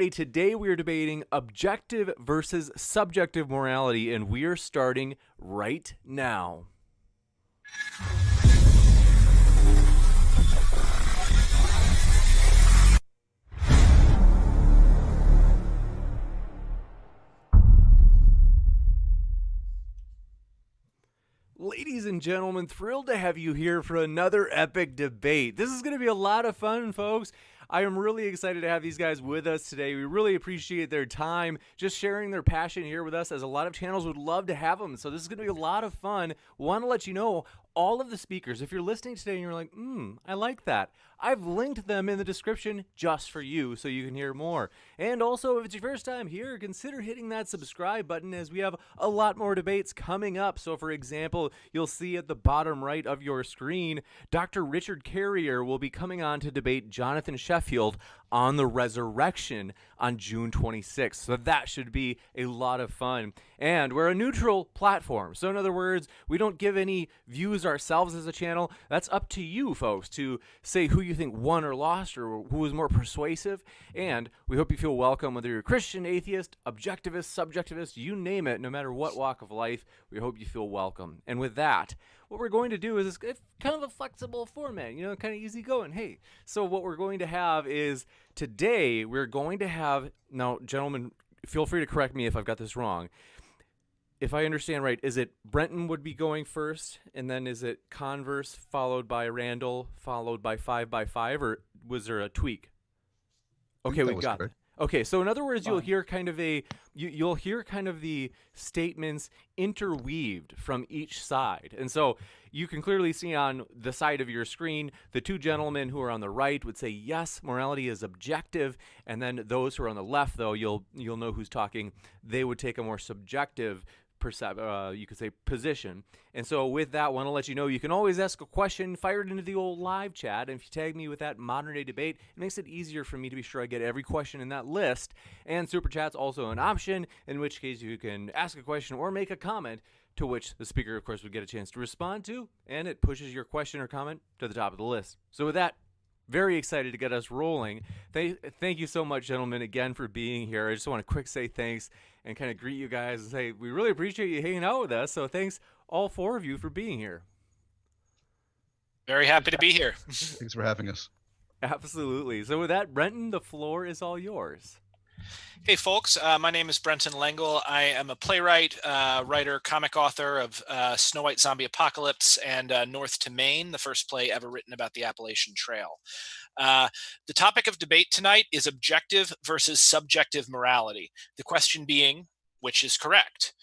everybody. Today we are debating objective versus subjective morality, and we are starting right now. Ladies and gentlemen, thrilled to have you here for another epic debate. This is going to be a lot of fun, folks. I am really excited to have these guys with us today. We really appreciate their time, just sharing their passion here with us, as a lot of channels would love to have them. So this is going to be a lot of fun. Want to let you know, all of the speakers, if you're listening today and you're like, I like that, I've linked them in the description just for you so you can hear more. And also, if it's your first time here, consider hitting that subscribe button, as we have a lot more debates coming up. So for example, you'll see at the bottom right of your screen, Dr. Richard Carrier will be coming on to debate Jonathan Sheffield on the resurrection on June 26th. So that should be a lot of fun. And we're a neutral platform. So in other words, we don't give any views ourselves as a channel. That's up to you folks to say who you think won or lost, or who was more persuasive. And we hope you feel welcome, whether you're Christian, atheist, objectivist, subjectivist, you name it, no matter what walk of life, we hope you feel welcome. And with that, what we're going to do is kind of a flexible format, kind of easy going. Hey, so what we're going to have is, today we're going to have, now gentlemen, feel free to correct me if I've got this wrong. If I understand right, is it Brenton would be going first, and then is it Converse followed by Randal followed by 5x5, or was there a tweak? Okay, we got it. Okay, so in other words, you'll hear kind of the statements interweaved from each side. And so you can clearly see on the side of your screen, the two gentlemen who are on the right would say, yes, morality is objective. And then those who are on the left, though, you'll know who's talking, they would take a more subjective you could say position. And so with that, I want to let you know you can always ask a question, fire it into the old live chat, and if you tag me with that modern day debate, it makes it easier for me to be sure I get every question in that list. And super chat's also an option, in which case you can ask a question or make a comment, to which the speaker, of course, would get a chance to respond to, and it pushes your question or comment to the top of the list. So with that, very excited to get us rolling. Thank you so much, gentlemen, again for being here. I just want to quick say thanks and kind of greet you guys and say we really appreciate you hanging out with us. So thanks, all four of you, for being here. Very happy to be here. Thanks for having us. Absolutely. So with that, Brenton, the floor is all yours. Hey, folks. My name is Brenton Lengel. I am a playwright, writer, comic author of Snow White Zombie Apocalypse and North to Maine, the first play ever written about the Appalachian Trail. The topic of debate tonight is objective versus subjective morality. The question being, which is correct?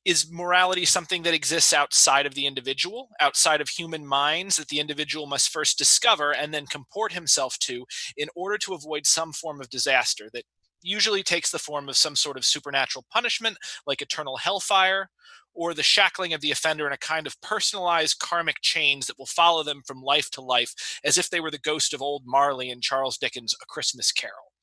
Is morality something that exists outside of the individual, outside of human minds, that the individual must first discover and then comport himself to in order to avoid some form of disaster that usually takes the form of some sort of supernatural punishment, like eternal hellfire, or the shackling of the offender in a kind of personalized karmic chains that will follow them from life to life, as if they were the ghost of old Marley in Charles Dickens' A Christmas Carol.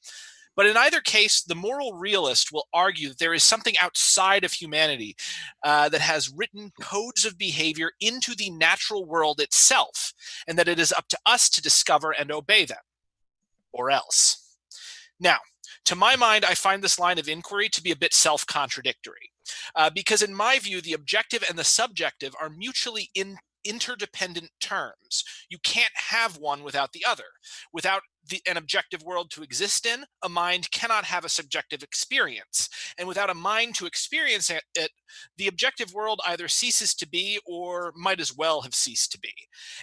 But in either case, the moral realist will argue that there is something outside of humanity that has written codes of behavior into the natural world itself, and that it is up to us to discover and obey them, or else. Now, to my mind, I find this line of inquiry to be a bit self-contradictory, because in my view, the objective and the subjective are mutually interdependent terms. You can't have one without the other. Without an objective world to exist in, a mind cannot have a subjective experience. And without a mind to experience it, the objective world either ceases to be or might as well have ceased to be.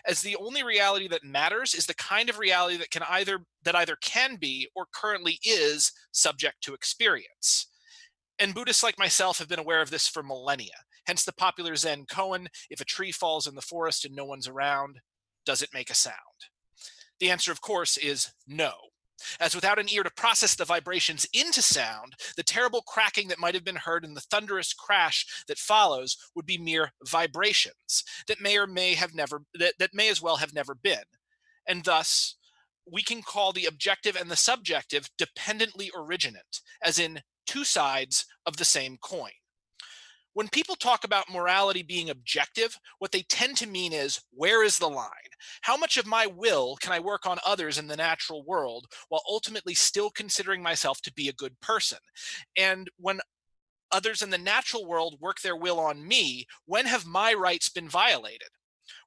As the only reality that matters is the kind of reality that either can be or currently is subject to experience. And Buddhists like myself have been aware of this for millennia. Hence the popular Zen koan, if a tree falls in the forest and no one's around, does it make a sound? The answer, of course, is no. As without an ear to process the vibrations into sound, the terrible cracking that might have been heard and the thunderous crash that follows would be mere vibrations that may as well have never been. And thus, we can call the objective and the subjective dependently originate, as in two sides of the same coin. When people talk about morality being objective, what they tend to mean is, where is the line? How much of my will can I work on others in the natural world while ultimately still considering myself to be a good person? And when others in the natural world work their will on me, when have my rights been violated?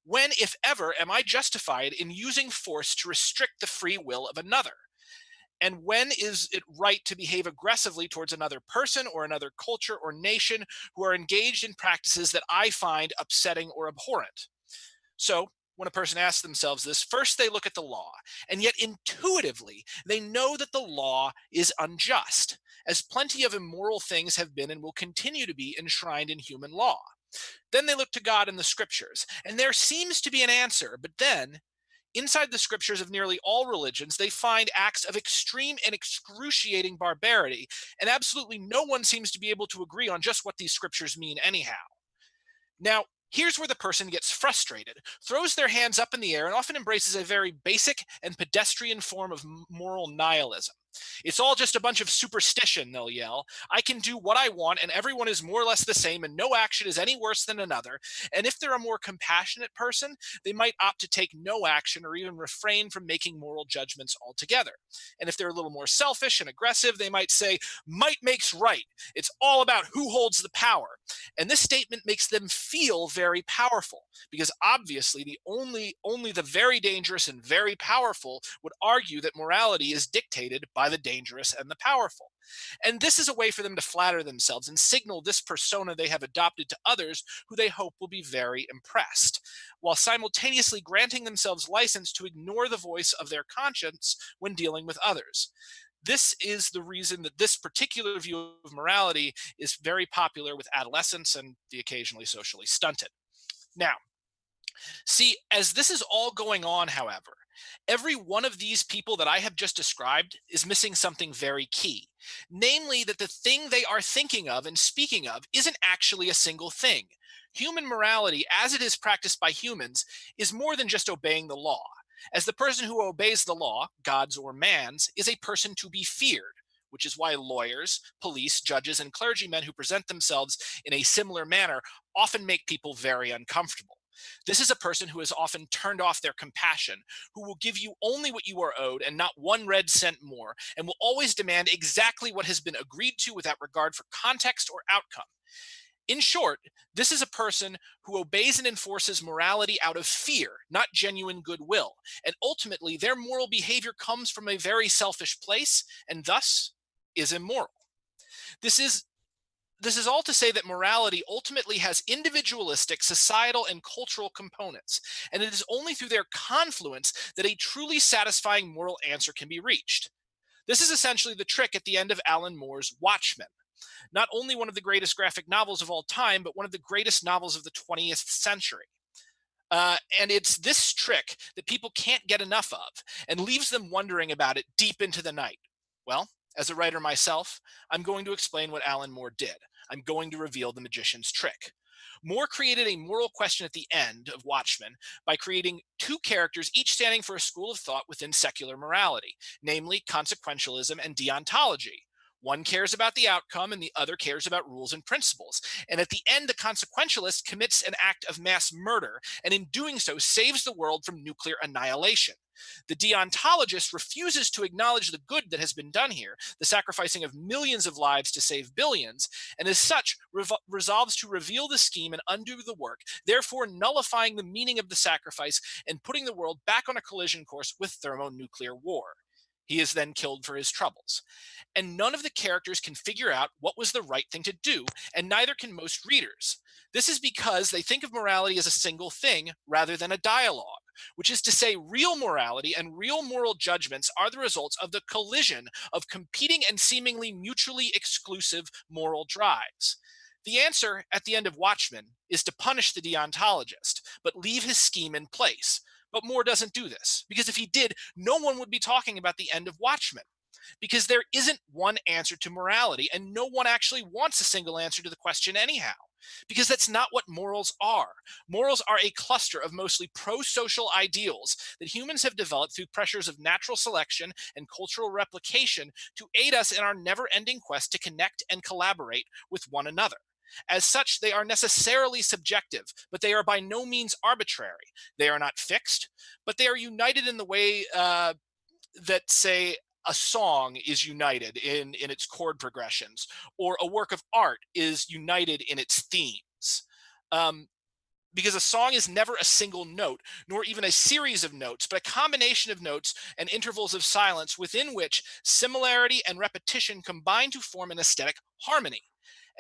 When, if ever, am I justified in using force to restrict the free will of another? And when is it right to behave aggressively towards another person or another culture or nation who are engaged in practices that I find upsetting or abhorrent? So, when a person asks themselves this, first they look at the law, and yet intuitively they know that the law is unjust, as plenty of immoral things have been and will continue to be enshrined in human law. Then they look to God and the scriptures, and there seems to be an answer, but then inside the scriptures of nearly all religions, they find acts of extreme and excruciating barbarity, and absolutely no one seems to be able to agree on just what these scriptures mean, anyhow. Now, here's where the person gets frustrated, throws their hands up in the air, and often embraces a very basic and pedestrian form of moral nihilism. It's all just a bunch of superstition, they'll yell. I can do what I want, and everyone is more or less the same, and no action is any worse than another. And if they're a more compassionate person, they might opt to take no action or even refrain from making moral judgments altogether. And if they're a little more selfish and aggressive, they might say, might makes right. It's all about who holds the power. And this statement makes them feel very powerful, because obviously only the very dangerous and very powerful would argue that morality is dictated by the dangerous and the powerful. And this is a way for them to flatter themselves and signal this persona they have adopted to others who they hope will be very impressed, while simultaneously granting themselves license to ignore the voice of their conscience when dealing with others. This is the reason that this particular view of morality is very popular with adolescents and the occasionally socially stunted. Now, see, as this is all going on, however, every one of these people that I have just described is missing something very key. Namely, that the thing they are thinking of and speaking of isn't actually a single thing. Human morality, as it is practiced by humans, is more than just obeying the law. As the person who obeys the law, God's or man's, is a person to be feared, which is why lawyers, police, judges, and clergymen who present themselves in a similar manner often make people very uncomfortable. This is a person who has often turned off their compassion, who will give you only what you are owed and not one red cent more, and will always demand exactly what has been agreed to without regard for context or outcome. In short, this is a person who obeys and enforces morality out of fear, not genuine goodwill. And ultimately, their moral behavior comes from a very selfish place and thus is immoral. This is this is all to say that morality ultimately has individualistic, societal, and cultural components, and it is only through their confluence that a truly satisfying moral answer can be reached. This is essentially the trick at the end of Alan Moore's Watchmen, not only one of the greatest graphic novels of all time, but one of the greatest novels of the 20th century. And it's this trick that people can't get enough of and leaves them wondering about it deep into the night. Well, as a writer myself, I'm going to explain what Alan Moore did. I'm going to reveal the magician's trick. Moore created a moral question at the end of Watchmen by creating two characters, each standing for a school of thought within secular morality, namely consequentialism and deontology. One cares about the outcome and the other cares about rules and principles. And at the end, the consequentialist commits an act of mass murder, and in doing so saves the world from nuclear annihilation. The deontologist refuses to acknowledge the good that has been done here, the sacrificing of millions of lives to save billions, and as such resolves to reveal the scheme and undo the work, therefore nullifying the meaning of the sacrifice and putting the world back on a collision course with thermonuclear war. He is then killed for his troubles. And none of the characters can figure out what was the right thing to do, and neither can most readers. This is because they think of morality as a single thing rather than a dialogue, which is to say, real morality and real moral judgments are the results of the collision of competing and seemingly mutually exclusive moral drives. The answer at the end of Watchmen is to punish the deontologist, but leave his scheme in place. But Moore doesn't do this, because if he did, no one would be talking about the end of Watchmen. Because there isn't one answer to morality, and no one actually wants a single answer to the question anyhow. Because that's not what morals are. Morals are a cluster of mostly pro-social ideals that humans have developed through pressures of natural selection and cultural replication to aid us in our never-ending quest to connect and collaborate with one another. As such, they are necessarily subjective, but they are by no means arbitrary. They are not fixed, but they are united in the way that, say, a song is united in its chord progressions, or a work of art is united in its themes. Um, because a song is never a single note, nor even a series of notes, but a combination of notes and intervals of silence within which similarity and repetition combine to form an aesthetic harmony.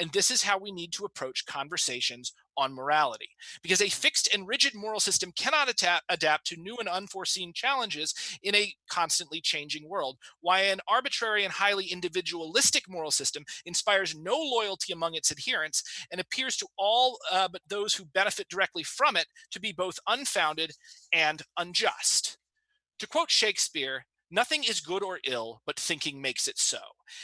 And this is how we need to approach conversations on morality. Because a fixed and rigid moral system cannot adapt to new and unforeseen challenges in a constantly changing world, while an arbitrary and highly individualistic moral system inspires no loyalty among its adherents and appears to all but those who benefit directly from it to be both unfounded and unjust. To quote Shakespeare, nothing is good or ill, but thinking makes it so.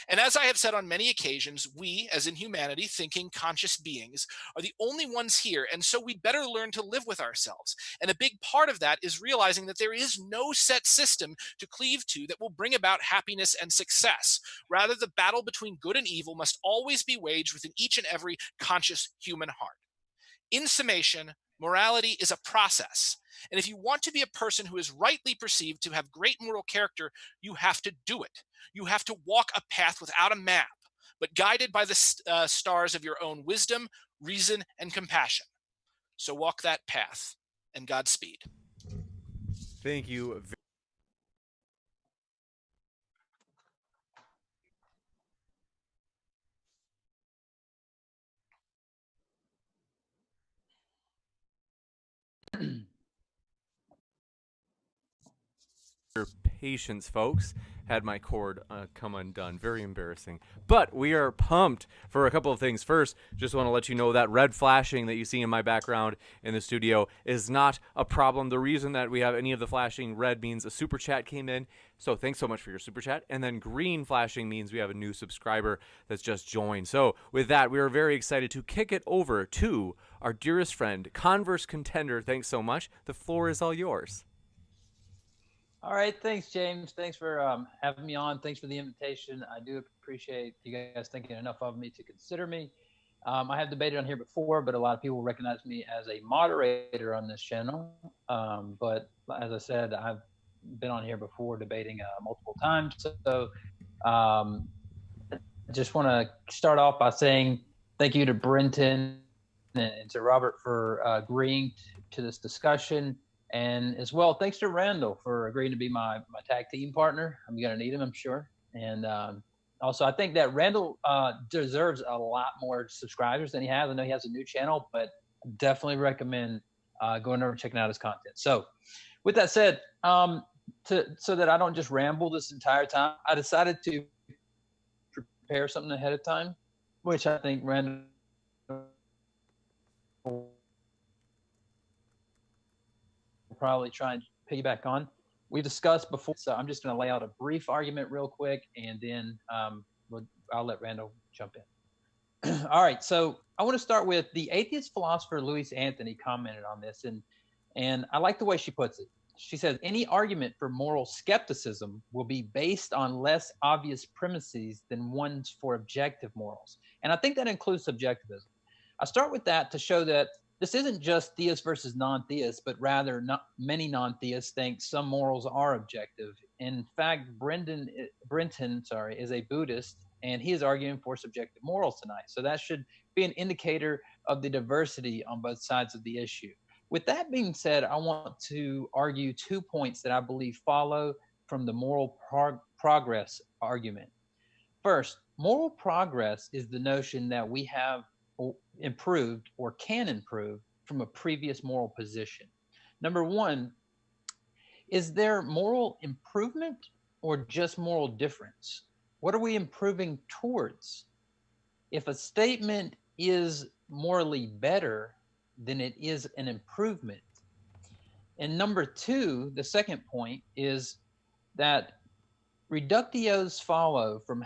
And as I have said on many occasions, we, as in humanity, thinking, conscious beings, are the only ones here, and so we'd better learn to live with ourselves. And a big part of that is realizing that there is no set system to cleave to that will bring about happiness and success. Rather, the battle between good and evil must always be waged within each and every conscious human heart. In summation, morality is a process. And if you want to be a person who is rightly perceived to have great moral character, you have to do it. You have to walk a path without a map, but guided by the stars of your own wisdom, reason, and compassion. So walk that path, and Godspeed. Thank you. Your patience, folks. Had my cord come undone. Very embarrassing. But we are pumped for a couple of things. First, just want to let you know that red flashing that you see in my background in the studio is not a problem. The reason that we have any of the flashing red means a super chat came in. So thanks so much for your super chat. And then green flashing means we have a new subscriber that's just joined. So with that, we are very excited to kick it over to our dearest friend, Converse Contender. Thanks so much. The floor is all yours. All right, thanks, James. Thanks for having me on. Thanks for the invitation. I do appreciate you guys thinking enough of me to consider me. I have debated on here before, but a lot of people recognize me as a moderator on this channel. But as I said, I've been on here before debating multiple times. So I just want to start off by saying thank you to Brenton and to Robert for agreeing to this discussion. And as well, thanks to Randal for agreeing to be my tag team partner. I'm going to need him, I'm sure. And also, I think that Randal deserves a lot more subscribers than he has. I know he has a new channel, but definitely recommend going over and checking out his content. So with that said, so that I don't just ramble this entire time, I decided to prepare something ahead of time, which I think Randal probably try and piggyback on. We discussed before, so I'm just going to lay out a brief argument real quick, and then I'll let Randal jump in. All right, so I want to start with the atheist philosopher Louise Anthony commented on this, and I like the way she puts it. She says, any argument for moral skepticism will be based on less obvious premises than ones for objective morals. And I think that includes subjectivism. I start with that to show that this isn't just theists versus non-theists, but rather many non-theists think some morals are objective. In fact, Brenton is a Buddhist, and he is arguing for subjective morals tonight. So that should be an indicator of the diversity on both sides of the issue. With that being said, I want to argue 2 points that I believe follow from the moral progress argument. First, moral progress is the notion that we have improved or can improve from a previous moral position. Number one, is there moral improvement or just moral difference? What are we improving towards? If a statement is morally better, then it is an improvement. And number two, the second point is that reductios follow from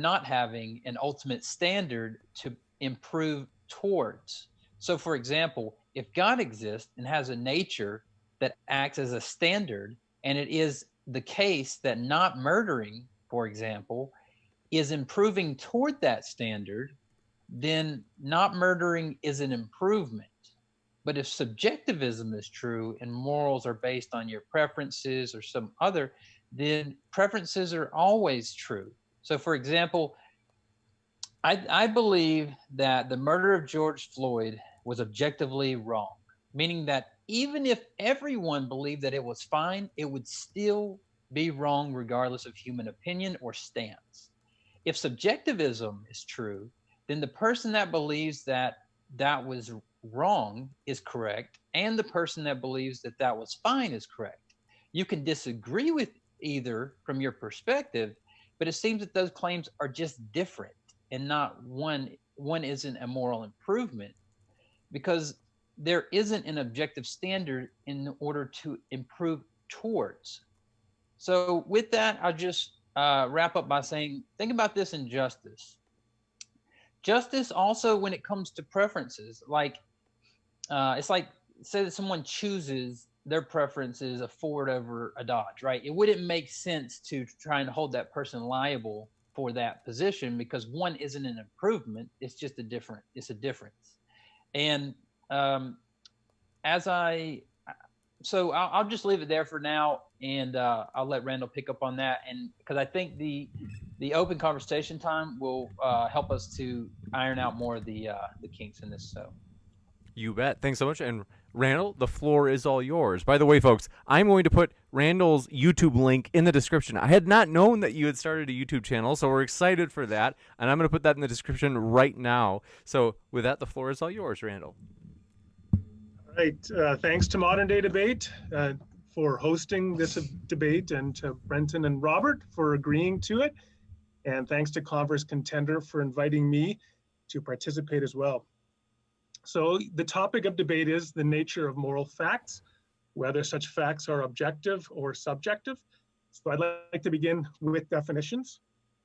not having an ultimate standard to improve towards. So for example, if God exists and has a nature that acts as a standard, and it is the case that not murdering, for example, is improving toward that standard, then not murdering is an improvement. But if subjectivism is true and morals are based on your preferences or some other, then preferences are always true. So, for example, I believe that the murder of George Floyd was objectively wrong, meaning that even if everyone believed that it was fine, it would still be wrong regardless of human opinion or stance. If subjectivism is true, then the person that believes that that was wrong is correct, and the person that believes that that was fine is correct. You can disagree with either from your perspective, but it seems that those claims are just different, and not one isn't a moral improvement, because there isn't an objective standard in order to improve towards. So with that, I'll just wrap up by saying, think about this in justice. Justice also, when it comes to preferences, like it's like, say that someone chooses their preferences a Ford over a Dodge, right? It wouldn't make sense to try and hold that person liable for that position, because one isn't an improvement. It's just a difference. And I'll just leave it there for now, and I'll let Randall pick up on that. And because I think the open conversation time will help us to iron out more of the kinks in this. So. You bet. Thanks so much. And Randall, the floor is all yours. By the way, folks, I'm going to put Randall's YouTube link in the description. I had not known that you had started a YouTube channel, so we're excited for that. And I'm going to put that in the description right now. So with that, the floor is all yours, Randall. All right. Thanks to Modern Day Debate for hosting this debate, and to Brenton and Robert for agreeing to it. And thanks to Converse Contender for inviting me to participate as well. So the topic of debate is the nature of moral facts, whether such facts are objective or subjective. So I'd like to begin with definitions.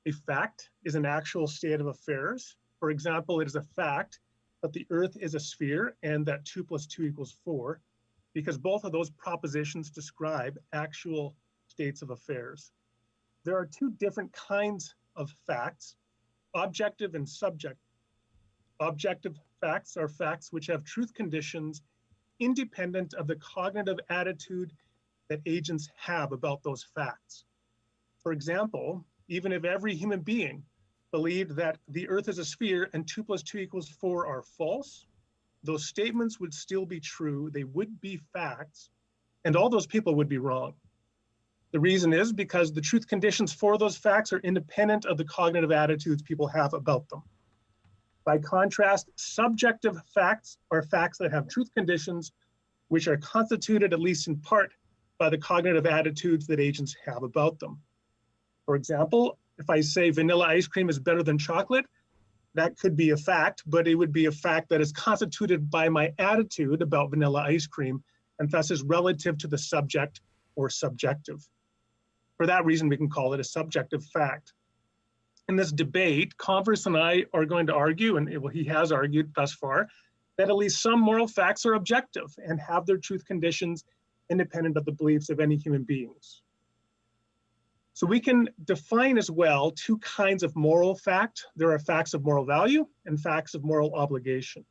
A fact is an actual state of affairs. For example, it is a fact that the Earth is a sphere and that 2 + 2 = 4, because both of those propositions describe actual states of affairs. There are two different kinds of facts, objective and subjective. Objective facts are facts which have truth conditions independent of the cognitive attitude that agents have about those facts. For example, even if every human being believed that the Earth is a sphere and 2 + 2 = 4 are false, those statements would still be true, they would be facts, and all those people would be wrong. The reason is because the truth conditions for those facts are independent of the cognitive attitudes people have about them. By contrast, subjective facts are facts that have truth conditions which are constituted, at least in part, by the cognitive attitudes that agents have about them. For example, if I say vanilla ice cream is better than chocolate, that could be a fact, but it would be a fact that is constituted by my attitude about vanilla ice cream, and thus is relative to the subject or subjective. For that reason, we can call it a subjective fact. In this debate, Converse and I are going to argue, and he has argued thus far, that at least some moral facts are objective and have their truth conditions independent of the beliefs of any human beings. So we can define as well two kinds of moral fact. There are facts of moral value and facts of moral obligation.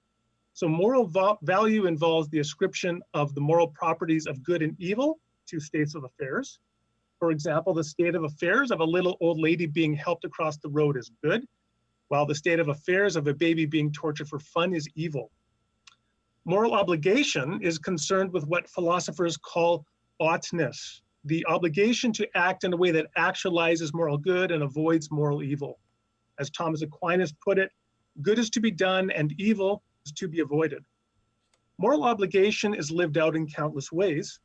So moral value involves the ascription of the moral properties of good and evil to states of affairs. For example, the state of affairs of a little old lady being helped across the road is good, while the state of affairs of a baby being tortured for fun is evil. Moral obligation is concerned with what philosophers call oughtness, the obligation to act in a way that actualizes moral good and avoids moral evil. As Thomas Aquinas put it, good is to be done and evil is to be avoided. Moral obligation is lived out in countless ways.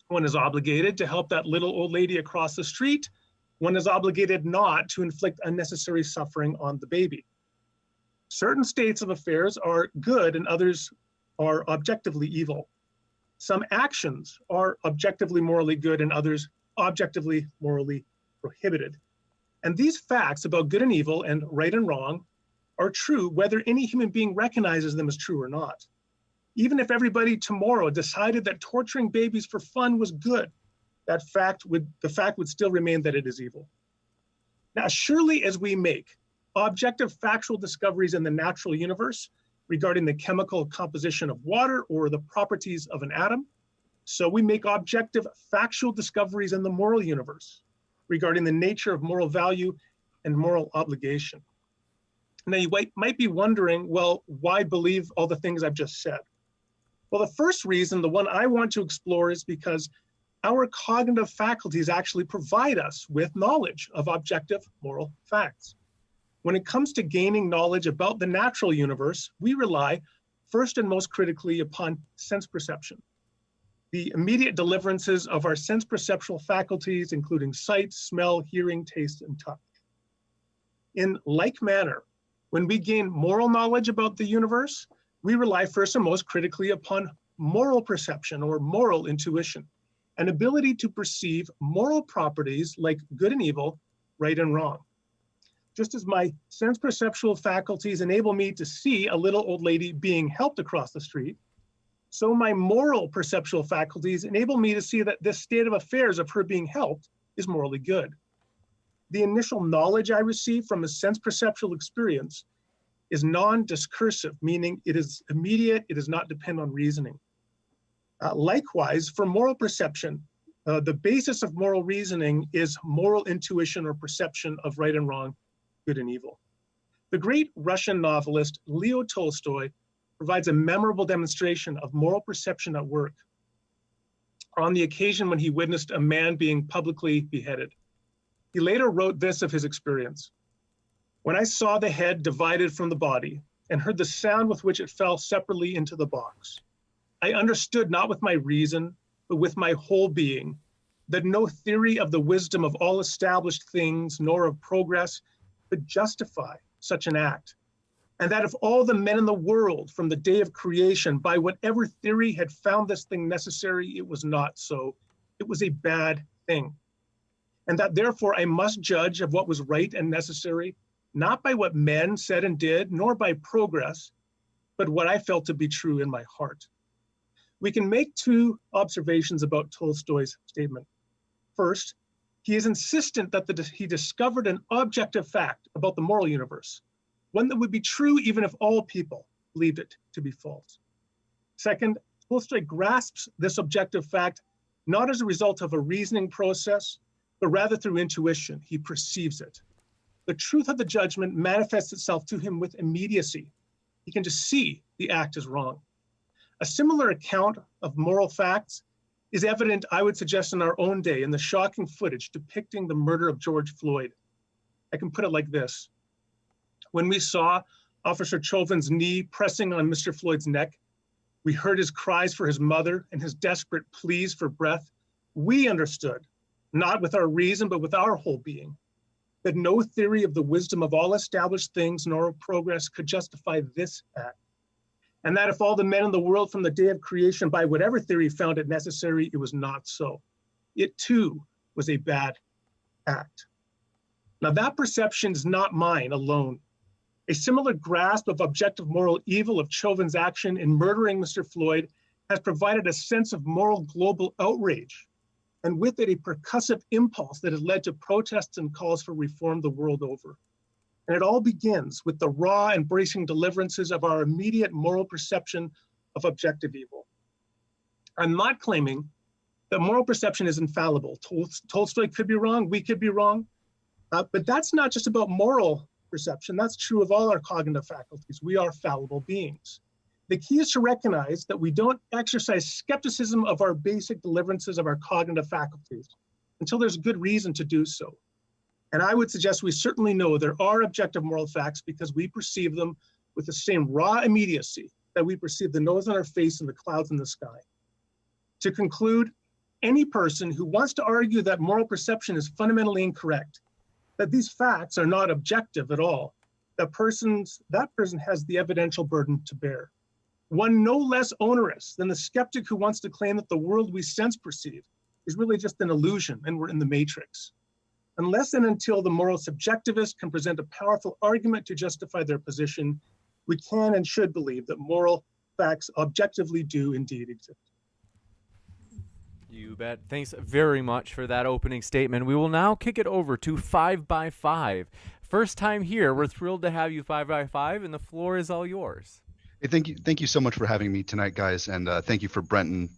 One is obligated to help that little old lady across the street. One is obligated not to inflict unnecessary suffering on the baby. Certain states of affairs are good and others are objectively evil. Some actions are objectively morally good and others objectively morally prohibited. And these facts about good and evil and right and wrong are true whether any human being recognizes them as true or not. Even if everybody tomorrow decided that torturing babies for fun was good, the fact would still remain that it is evil. Now, surely as we make objective factual discoveries in the natural universe regarding the chemical composition of water or the properties of an atom. So we make objective factual discoveries in the moral universe regarding the nature of moral value and moral obligation. Now you might be wondering, well, why believe all the things I've just said? Well, the first reason, the one I want to explore, is because our cognitive faculties actually provide us with knowledge of objective moral facts. When it comes to gaining knowledge about the natural universe, we rely first and most critically upon sense perception. The immediate deliverances of our sense perceptual faculties, including sight, smell, hearing, taste, and touch. In like manner, when we gain moral knowledge about the universe, we rely first and most critically upon moral perception or moral intuition, an ability to perceive moral properties like good and evil, right and wrong. Just as my sense perceptual faculties enable me to see a little old lady being helped across the street, so my moral perceptual faculties enable me to see that this state of affairs of her being helped is morally good. The initial knowledge I receive from a sense perceptual experience is non-discursive, meaning it is immediate, it does not depend on reasoning. Likewise, for moral perception, the basis of moral reasoning is moral intuition or perception of right and wrong, good and evil. The great Russian novelist Leo Tolstoy provides a memorable demonstration of moral perception at work on the occasion when he witnessed a man being publicly beheaded. He later wrote this of his experience. When I saw the head divided from the body and heard the sound with which it fell separately into the box, I understood not with my reason, but with my whole being, that no theory of the wisdom of all established things, nor of progress, could justify such an act. And that if all the men in the world from the day of creation, by whatever theory, had found this thing necessary, it was not so. It was a bad thing. And that therefore I must judge of what was right and necessary, not by what men said and did, nor by progress, but what I felt to be true in my heart. We can make two observations about Tolstoy's statement. First, he is insistent that he discovered an objective fact about the moral universe, one that would be true even if all people believed it to be false. Second, Tolstoy grasps this objective fact not as a result of a reasoning process, but rather through intuition. He perceives it. The truth of the judgment manifests itself to him with immediacy. He can just see the act is wrong. A similar account of moral facts is evident, I would suggest, in our own day in the shocking footage depicting the murder of George Floyd. I can put it like this. When we saw Officer Chauvin's knee pressing on Mr. Floyd's neck, we heard his cries for his mother and his desperate pleas for breath. We understood, not with our reason, but with our whole being, that no theory of the wisdom of all established things nor of progress could justify this act. And that if all the men in the world from the day of creation, by whatever theory, found it necessary, it was not so. It too was a bad act. Now that perception is not mine alone. A similar grasp of objective moral evil of Chauvin's action in murdering Mr. Floyd has provided a sense of moral global outrage, and with it a percussive impulse that has led to protests and calls for reform the world over. And it all begins with the raw and bracing deliverances of our immediate moral perception of objective evil. I'm not claiming that moral perception is infallible. Tolstoy could be wrong, we could be wrong, but that's not just about moral perception. That's true of all our cognitive faculties. We are fallible beings. The key is to recognize that we don't exercise skepticism of our basic deliverances of our cognitive faculties until there's good reason to do so. And I would suggest we certainly know there are objective moral facts because we perceive them with the same raw immediacy that we perceive the nose on our face and the clouds in the sky. To conclude, any person who wants to argue that moral perception is fundamentally incorrect, that these facts are not objective at all, that person has the evidential burden to bear. One no less onerous than the skeptic who wants to claim that the world we sense perceive is really just an illusion and we're in the matrix. Unless and until the moral subjectivist can present a powerful argument to justify their position, we can and should believe that moral facts objectively do indeed exist. You bet. Thanks very much for that opening statement. We will now kick it over to 5x5. first time here. We're thrilled to have you 5x5, and the floor is all yours. Hey, thank you so much for having me tonight, guys, and thank you for Brenton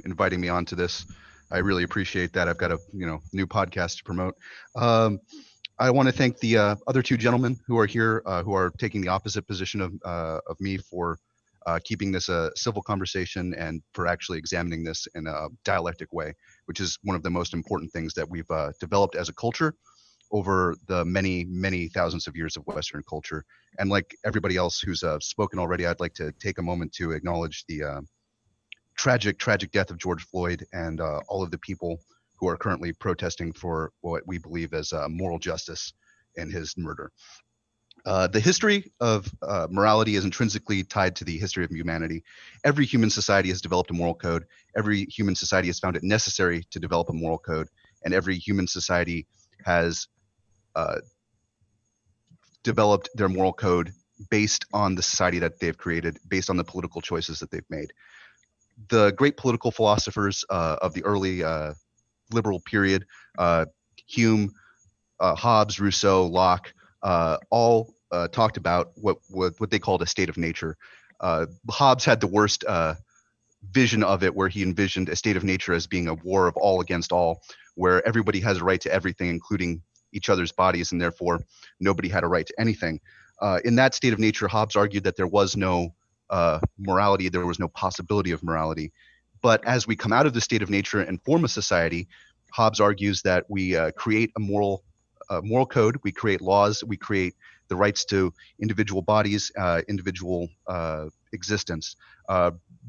inviting me onto this. I really appreciate that. I've got a new podcast to promote. I want to thank the other two gentlemen who are here, who are taking the opposite position of me, for keeping this a civil conversation and for actually examining this in a dialectic way, which is one of the most important things that we've developed as a culture over the many thousands of years of Western culture. And like everybody else who's spoken already, I'd like to take a moment to acknowledge the tragic death of George Floyd and all of the people who are currently protesting for what we believe as moral justice in his murder. The history of morality is intrinsically tied to the history of humanity. Every human society has developed a moral code. Every human society has found it necessary to develop a moral code. And every human society has developed their moral code based on the society that they've created, based on the political choices that they've made. The great political philosophers of the early liberal period, Hume, Hobbes, Rousseau, Locke, all talked about what they called a state of nature. Hobbes had the worst vision of it, where he envisioned a state of nature as being a war of all against all, where everybody has a right to everything, including each other's bodies, and therefore nobody had a right to anything. In that state of nature, Hobbes argued that there was no morality, there was no possibility of morality. But as we come out of the state of nature and form a society, Hobbes argues that we create a moral code, we create laws, we create the rights to individual bodies, individual existence.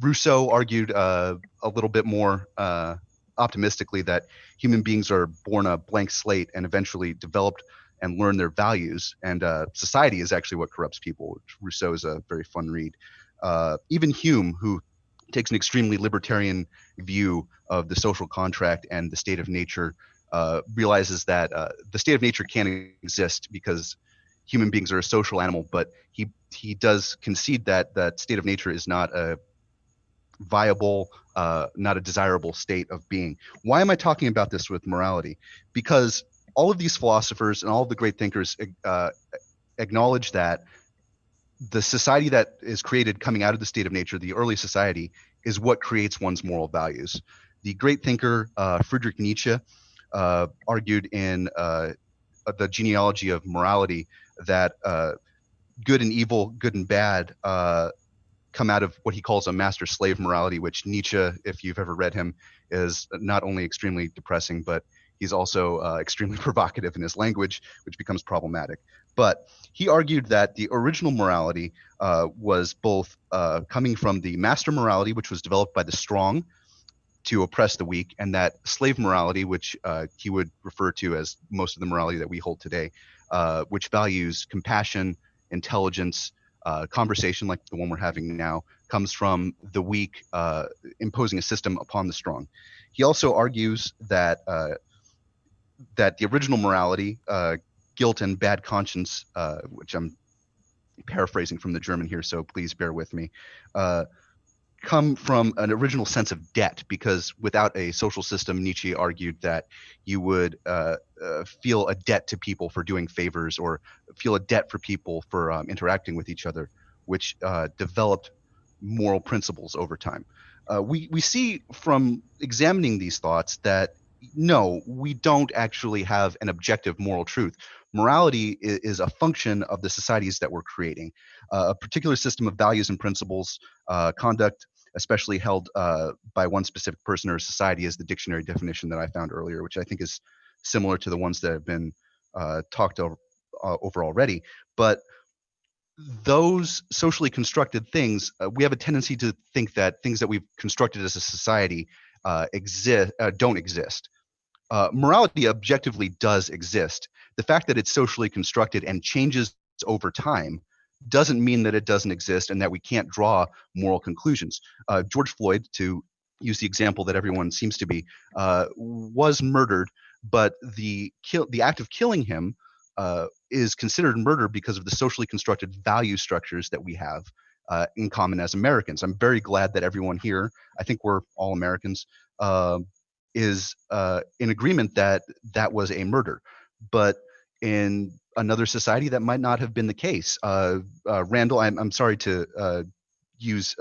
Rousseau argued a little bit more optimistically that human beings are born a blank slate and eventually developed and learn their values, and society is actually what corrupts people, which Rousseau is a very fun read. Even Hume, who takes an extremely libertarian view of the social contract and the state of nature, realizes that the state of nature can't exist because human beings are a social animal, but he does concede that that state of nature is not a viable, not a desirable state of being. Why am I talking about this with morality? Because all of these philosophers and all of the great thinkers acknowledge that the society that is created coming out of the state of nature, the early society, is what creates one's moral values. The great thinker Friedrich Nietzsche argued in the genealogy of morality that good and evil, good and bad, come out of what he calls a master-slave morality, which Nietzsche, if you've ever read him, is not only extremely depressing, but he's also extremely provocative in his language, which becomes problematic. But he argued that the original morality was both coming from the master morality, which was developed by the strong to oppress the weak, and that slave morality, which he would refer to as most of the morality that we hold today, which values compassion, intelligence, conversation like the one we're having now, comes from the weak imposing a system upon the strong. He also argues that that the original morality, guilt and bad conscience, which I'm paraphrasing from the German here, so please bear with me, come from an original sense of debt, because without a social system, Nietzsche argued that you would feel a debt to people for doing favors, or feel a debt for people for interacting with each other, which developed moral principles over time. We see from examining these thoughts that no, we don't actually have an objective moral truth. Morality is a function of the societies that we're creating. A particular system of values and principles, conduct, especially held by one specific person or society, is the dictionary definition that I found earlier, which I think is similar to the ones that have been talked over already. But those socially constructed things, we have a tendency to think that things that we've constructed as a society don't exist. Morality objectively does exist. The fact that it's socially constructed and changes over time doesn't mean that it doesn't exist and that we can't draw moral conclusions. George Floyd, to use the example that everyone seems to be, was murdered, but the act of killing him is considered murder because of the socially constructed value structures that we have in common as Americans. I'm very glad that everyone here, I think we're all Americans, is in agreement that that was a murder. But in another society that might not have been the case. Randal, I'm sorry to use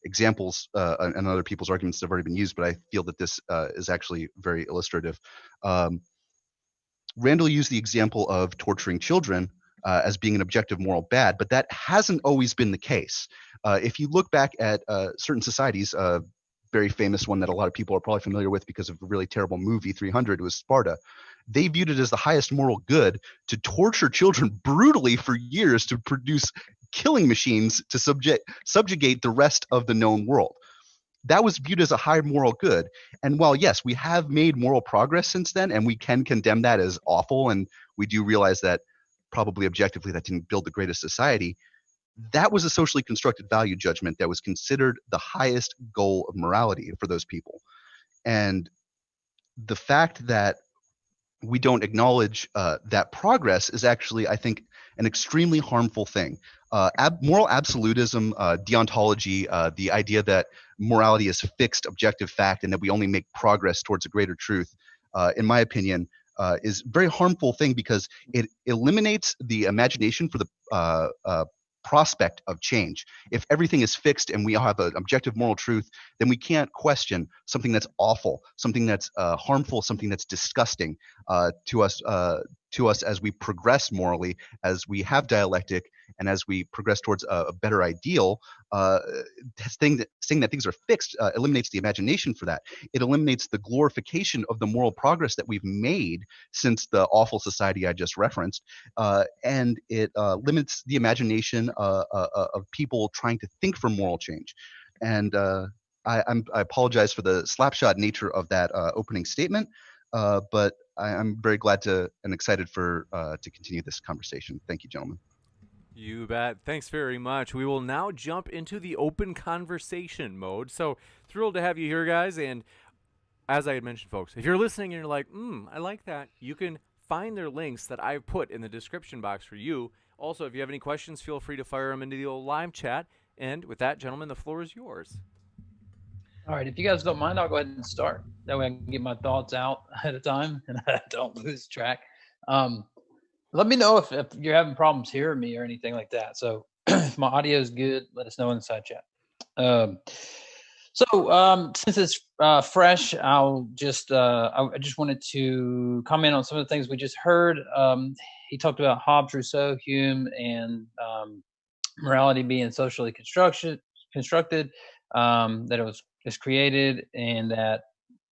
examples and other people's arguments that have already been used, but I feel that this is actually very illustrative. Randal used the example of torturing children as being an objective moral bad, but that hasn't always been the case. If you look back at certain societies, very famous one that a lot of people are probably familiar with because of a really terrible movie, 300, was Sparta. They viewed it as the highest moral good to torture children brutally for years to produce killing machines to subjugate the rest of the known world. That was viewed as a high moral good. And while, yes, we have made moral progress since then, and we can condemn that as awful, and we do realize that probably objectively that didn't build the greatest society, that was a socially constructed value judgment that was considered the highest goal of morality for those people. And the fact that we don't acknowledge that progress is actually, I think, an extremely harmful thing. Moral absolutism, deontology, the idea that morality is fixed objective fact and that we only make progress towards a greater truth, in my opinion, is a very harmful thing because it eliminates the imagination for the prospect of change. If everything is fixed and we have an objective moral truth, then we can't question something that's awful, something that's harmful, something that's disgusting to us as we progress morally, as we have dialectic, and as we progress towards a better ideal. Saying that things are fixed eliminates the imagination for that. It eliminates the glorification of the moral progress that we've made since the awful society I just referenced, and it limits the imagination of people trying to think for moral change. And I apologize for the slapshot nature of that opening statement, but I'm very glad to and excited for to continue this conversation. Thank you, gentlemen. You bet. Thanks very much. We will now jump into the open conversation mode. So thrilled to have you here, guys. And as I had mentioned, folks, if you're listening and you're like, I like that, you can find their links that I've put in the description box for you. Also, if you have any questions, feel free to fire them into the old live chat. And with that, gentlemen, the floor is yours. All right, if you guys don't mind, I'll go ahead and start. That way I can get my thoughts out ahead of time and I don't lose track. Let me know if you're having problems hearing me or anything like that. So if my audio is good, let us know in the side chat. Since it's fresh, I'll just I just wanted to comment on some of the things we just heard. He talked about Hobbes, Rousseau, Hume, and morality being socially constructed, that it was created, and that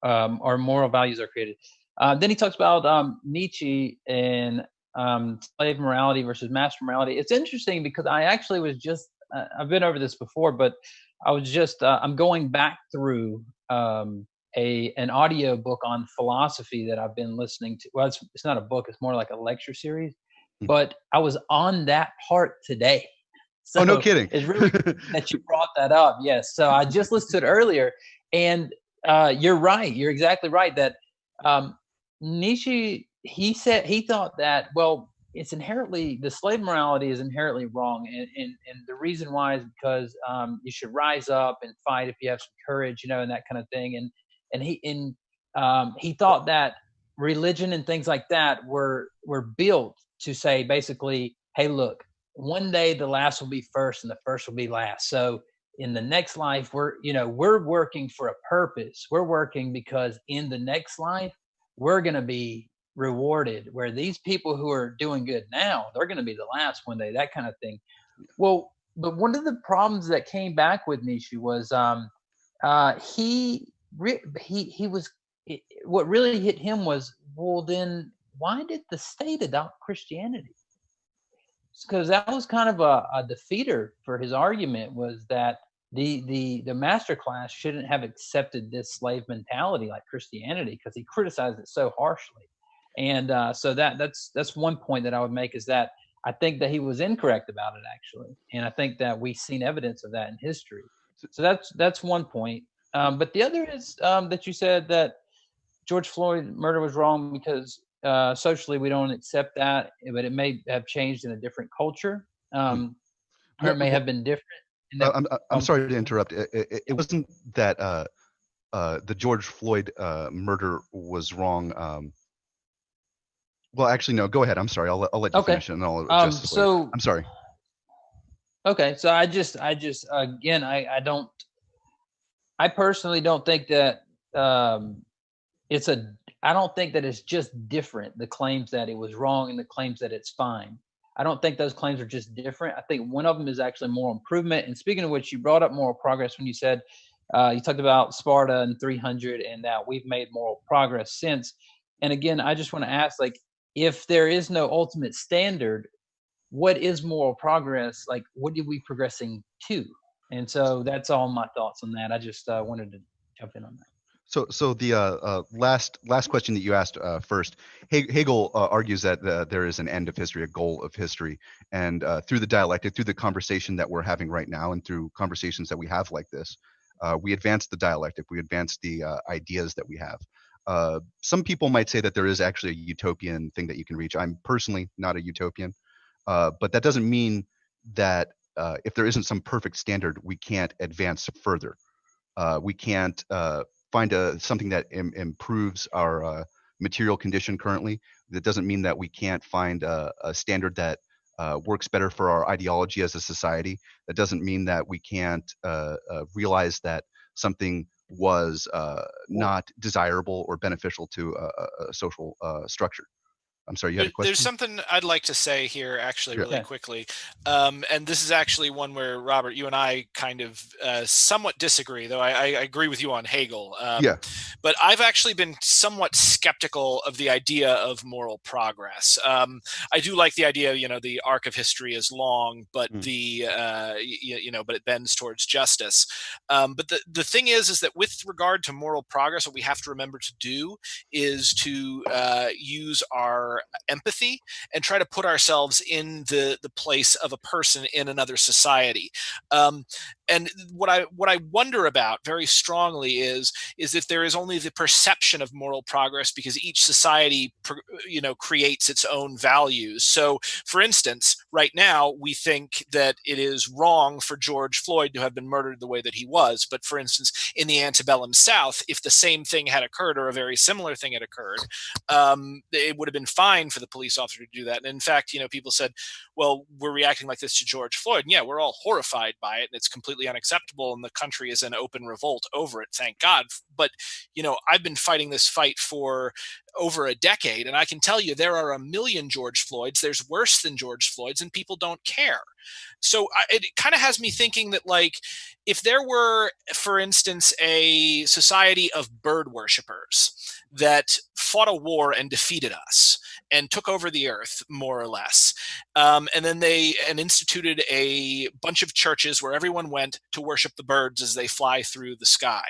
our moral values are created. Then he talks about Nietzsche and slave morality versus master morality. It's interesting because I actually was just I've been over this before, but I was just I'm going back through an audio book on philosophy that I've been listening to. Well, it's not a book; it's more like a lecture series. But I was on that part today. So oh, no kidding! It's really good that you brought that up. Yes. So I just listened to it earlier, and you're right. You're exactly right that Nietzsche. He thought that, well, it's inherently, the slave morality is inherently wrong. And the reason why is because you should rise up and fight if you have some courage, and that kind of thing. And he thought that religion and things like that were built to say, basically, hey, look, one day the last will be first and the first will be last. So in the next life, we're working for a purpose. We're working because in the next life, we're going to be rewarded, where these people who are doing good now, they're going to be the last one day, that kind of thing. Well, but one of the problems that came back with Nietzsche was he was, what really hit him was, well, then why did the state adopt Christianity? Because that was kind of a defeater for his argument, was that the master class shouldn't have accepted this slave mentality like Christianity, because he criticized it so harshly. And so that's one point that I would make, is that I think that he was incorrect about it, actually. And I think that we've seen evidence of that in history. So that's one point. But the other is that you said that George Floyd murder was wrong because socially we don't accept that, but it may have changed in a different culture, or it may have been different. I'm sorry to interrupt. It wasn't that the George Floyd murder was wrong. Well, actually, no. Go ahead. I'm sorry. I'll let you Okay. finish it, and I'll address this later. So I'm sorry. okay, so I just again, I personally don't think that it's a. I don't think that it's just different. The claims that it was wrong and the claims that it's fine. I don't think those claims are just different. I think one of them is actually moral improvement. And speaking of which, you brought up moral progress when you said you talked about Sparta and 300 and that we've made moral progress since. And again, I just want to ask, like, if there is no ultimate standard, what is moral progress? Like, what are we progressing to? And so that's all my thoughts on that. I just wanted to jump in on that. So the last question that you asked first, Hegel argues that there is an end of history, a goal of history, and through the dialectic, through the conversation that we're having right now, and through conversations that we have like this, we advance the dialectic, we advance the ideas that we have. Some people might say that there is actually a utopian thing that you can reach. I'm personally not a utopian, but that doesn't mean that if there isn't some perfect standard, we can't advance further. We can't find something that improves our material condition currently. That doesn't mean that we can't find a standard that works better for our ideology as a society. That doesn't mean that we can't realize that something was not desirable or beneficial to a social structure. I'm sorry, you had a question? There's something I'd like to say here, actually, really Yeah. quickly. And this is actually one where, Robert, you and I kind of somewhat disagree, though I agree with you on Hegel. Yeah. But I've actually been somewhat skeptical of the idea of moral progress. I do like the idea, the arc of history is long, but but it bends towards justice. But the thing is that with regard to moral progress, what we have to remember to do is to use our empathy and try to put ourselves in the place of a person in another society. And what I wonder about very strongly is if there is only the perception of moral progress because each society creates its own values. So, for instance, right now we think that it is wrong for George Floyd to have been murdered the way that he was. But for instance, in the antebellum South, if the same thing had occurred or a very similar thing had occurred, it would have been fine for the police officer to do that. And in fact, people said, well, we're reacting like this to George Floyd. And yeah, we're all horrified by it, and it's completely unacceptable, and the country is in open revolt over it, thank God. But, I've been fighting this fight for over a decade, and I can tell you there are a million George Floyds. There's worse than George Floyd's, and people don't care. So it kind of has me thinking that, like, if there were, for instance, a society of bird worshippers that fought a war and defeated us and took over the earth, more or less, and then they instituted a bunch of churches where everyone went to worship the birds as they fly through the sky.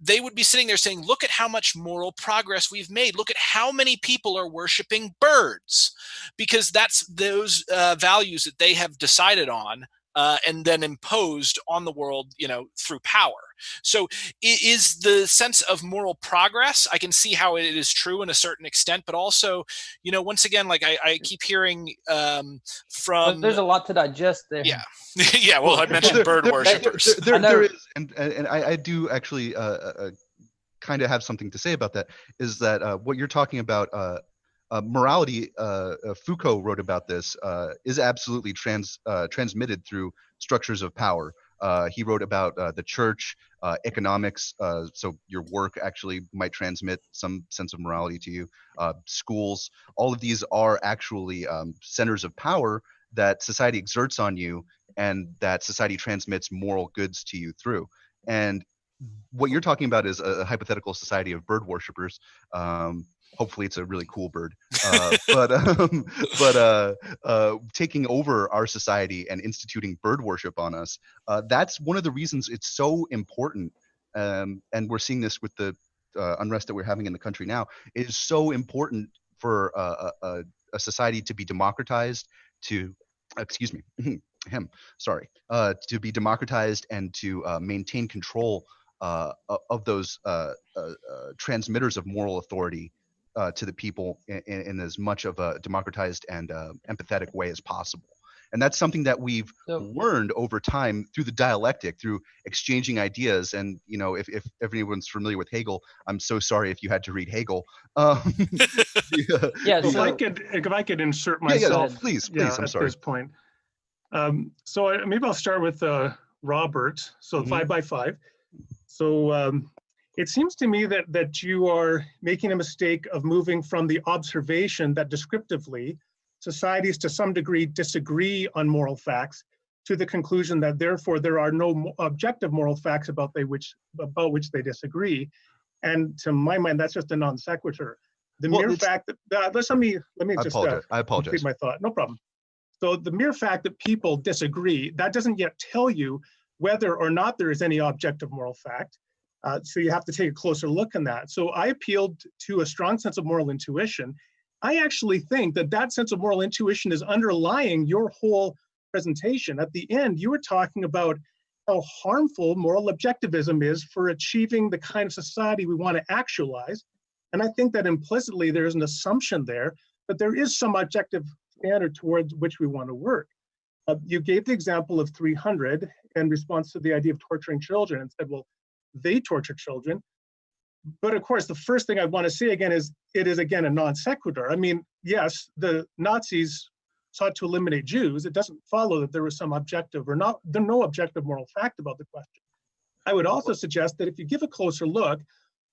They would be sitting there saying, look at how much moral progress we've made. Look at how many people are worshiping birds, because that's those values that they have decided on and then imposed on the world, through power. So is the sense of moral progress, I can see how it is true in a certain extent, but also, once again, like I keep hearing from... There's a lot to digest there. Yeah. Yeah, well, I mentioned bird worshippers. There is, and I do actually kind of have something to say about that, is that what you're talking about, morality, Foucault wrote about this, is absolutely transmitted through structures of power. He wrote about the church, economics, so your work actually might transmit some sense of morality to you. Schools, all of these are actually centers of power that society exerts on you, and that society transmits moral goods to you through. And what you're talking about is a hypothetical society of bird worshippers. Hopefully it's a really cool bird, but taking over our society and instituting bird worship on us, that's one of the reasons it's so important. And we're seeing this with the unrest that we're having in the country now. It is so important for a society to be democratized, to be democratized and to maintain control of those transmitters of moral authority to the people in as much of a democratized and empathetic way as possible. And that's something that we've So- learned over time through the dialectic, through exchanging ideas. And, you know, if anyone's familiar with Hegel, I'm so sorry if you had to read Hegel. Yeah, So so- if I could insert Yeah, myself, please, yeah, I'm at sorry. this point. Maybe I'll start with Robert. So Mhm. 5 by 5. So it seems to me that you are making a mistake of moving from the observation that descriptively societies to some degree disagree on moral facts to the conclusion that therefore there are no objective moral facts about which they disagree. And to my mind, that's just a non sequitur. The Well, mere it's- fact that let me I just apologize. complete my thought. No problem. So the mere fact that people disagree, that doesn't yet tell you whether or not there is any objective moral fact. So you have to take a closer look in that. So I appealed to a strong sense of moral intuition. I actually think that sense of moral intuition is underlying your whole presentation. At the end, you were talking about how harmful moral objectivism is for achieving the kind of society we want to actualize. And I think that implicitly there is an assumption there that there is some objective standard towards which we want to work. You gave the example of 300 in response to the idea of torturing children and said, well, they torture children. But of course, the first thing I want to say again is it is again a non sequitur. I mean, yes, the Nazis sought to eliminate Jews. It doesn't follow that there was some objective or not, there's no objective moral fact about the question. I would also suggest that if you give a closer look,